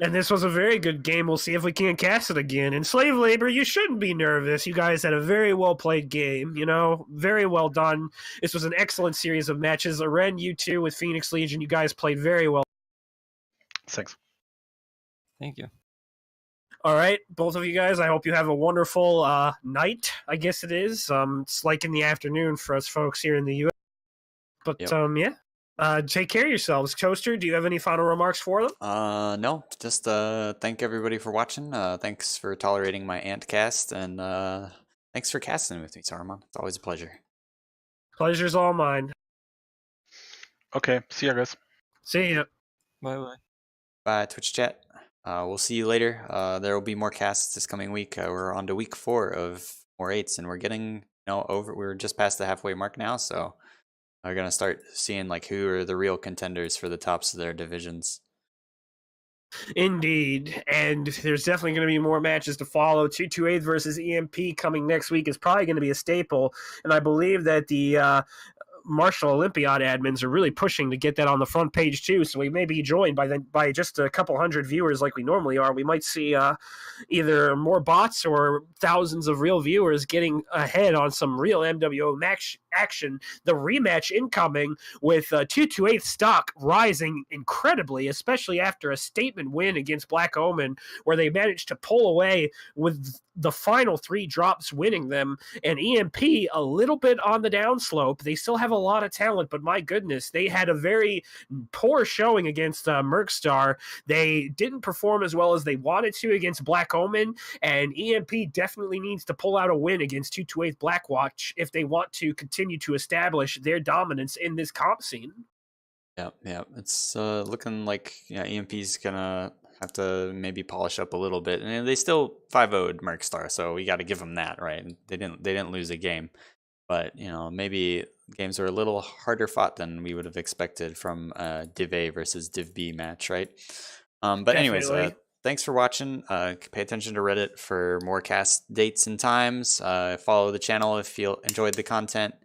And this was a very good game. We'll see if we can't cast it again. In Slave Labor, you shouldn't be nervous. You guys had a very well played game, very well done. This was an excellent series of matches. Aren, you too, with Phoenix Legion, you guys played very well. Thanks. Thank you. All right, both of you guys, I hope you have a wonderful night, I guess it is. It's like in the afternoon for us folks here in the U.S. But, Yep. take care of yourselves. Toaster, do you have any final remarks for them? No, just thank everybody for watching. Thanks for tolerating my ant cast, and thanks for casting with me, Saruman. It's always a pleasure. Pleasure's all mine. Okay, see ya, guys. See ya. Bye-bye. Bye, Twitch chat. We'll see you later. There will be more casts this coming week. We're on to week 4 of MOR 8s, and we're getting we're just past the halfway mark now, so we're gonna start seeing like who are the real contenders for the tops of their divisions. Indeed, and there's definitely going to be more matches to follow. 228 versus EMP coming next week is probably going to be a staple, and I believe that the Marshall Olympiad admins are really pushing to get that on the front page too, so we may be joined by just a couple hundred viewers like we normally are. We might see either more bots or thousands of real viewers getting ahead on some real MWO action. The rematch incoming with 228 stock rising incredibly, especially after a statement win against Black Omen where they managed to pull away with the final 3 drops winning them, and EMP a little bit on the downslope. They still have a lot of talent, but my goodness, they had a very poor showing against Mercstar. They didn't perform as well as they wanted to against Black Omen, and EMP definitely needs to pull out a win against 228 Blackwatch if they want to continue to establish their dominance in this comp scene. Yeah. It's looking like EMP's gonna have to maybe polish up a little bit, and they still 5-0'd Mercstar, so we got to give them that, right? They didn't lose a game, but maybe games are a little harder fought than we would have expected from Div A versus Div B match, right? But anyways, thanks for watching. Pay attention to Reddit for more cast dates and times. Follow the channel if you enjoyed the content,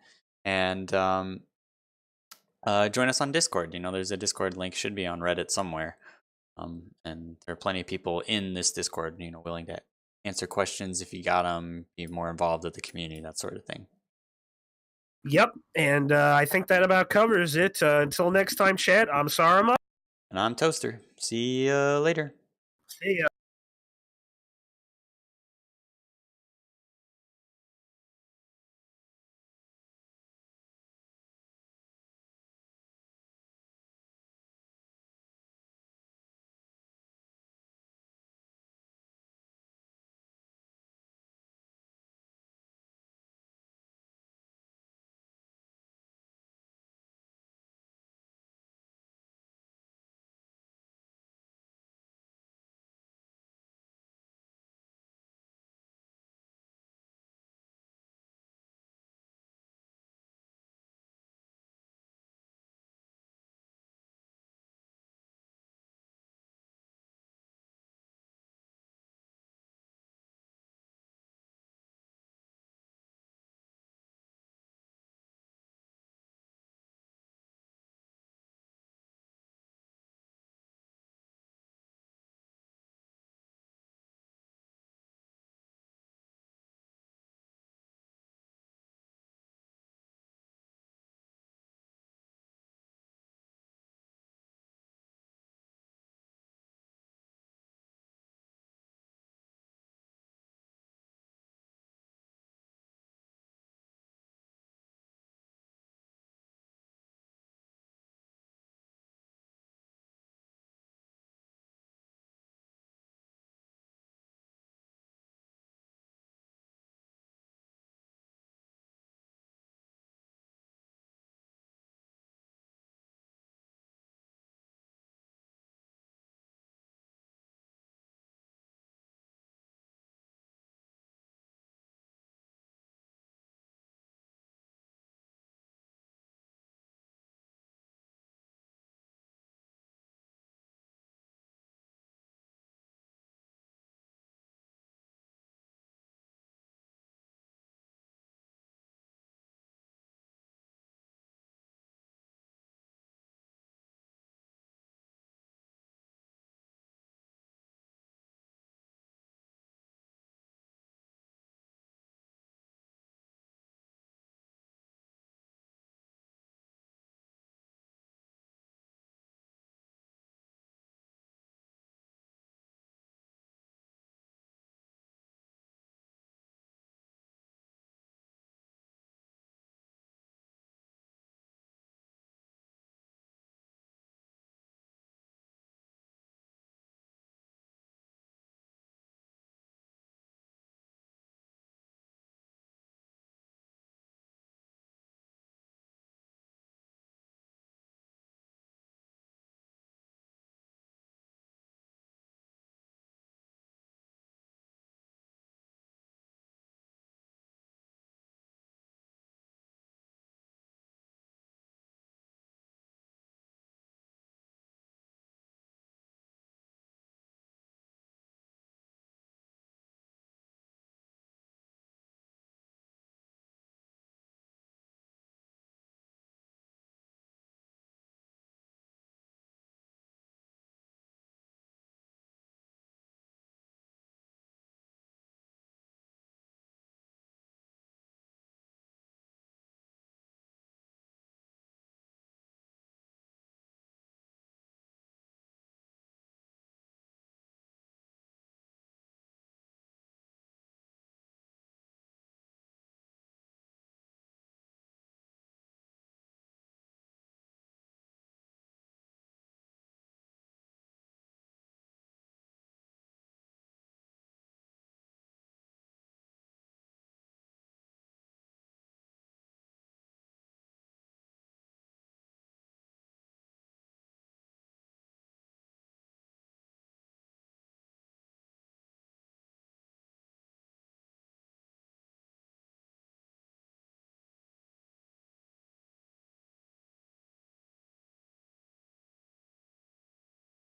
and join us on Discord. There's a Discord link, should be on Reddit somewhere. And there are plenty of people in this Discord, willing to answer questions if you got them, be more involved with the community, that sort of thing. Yep, and I think that about covers it. Until next time, chat, I'm Sarama. And I'm Toaster. See you later. See ya.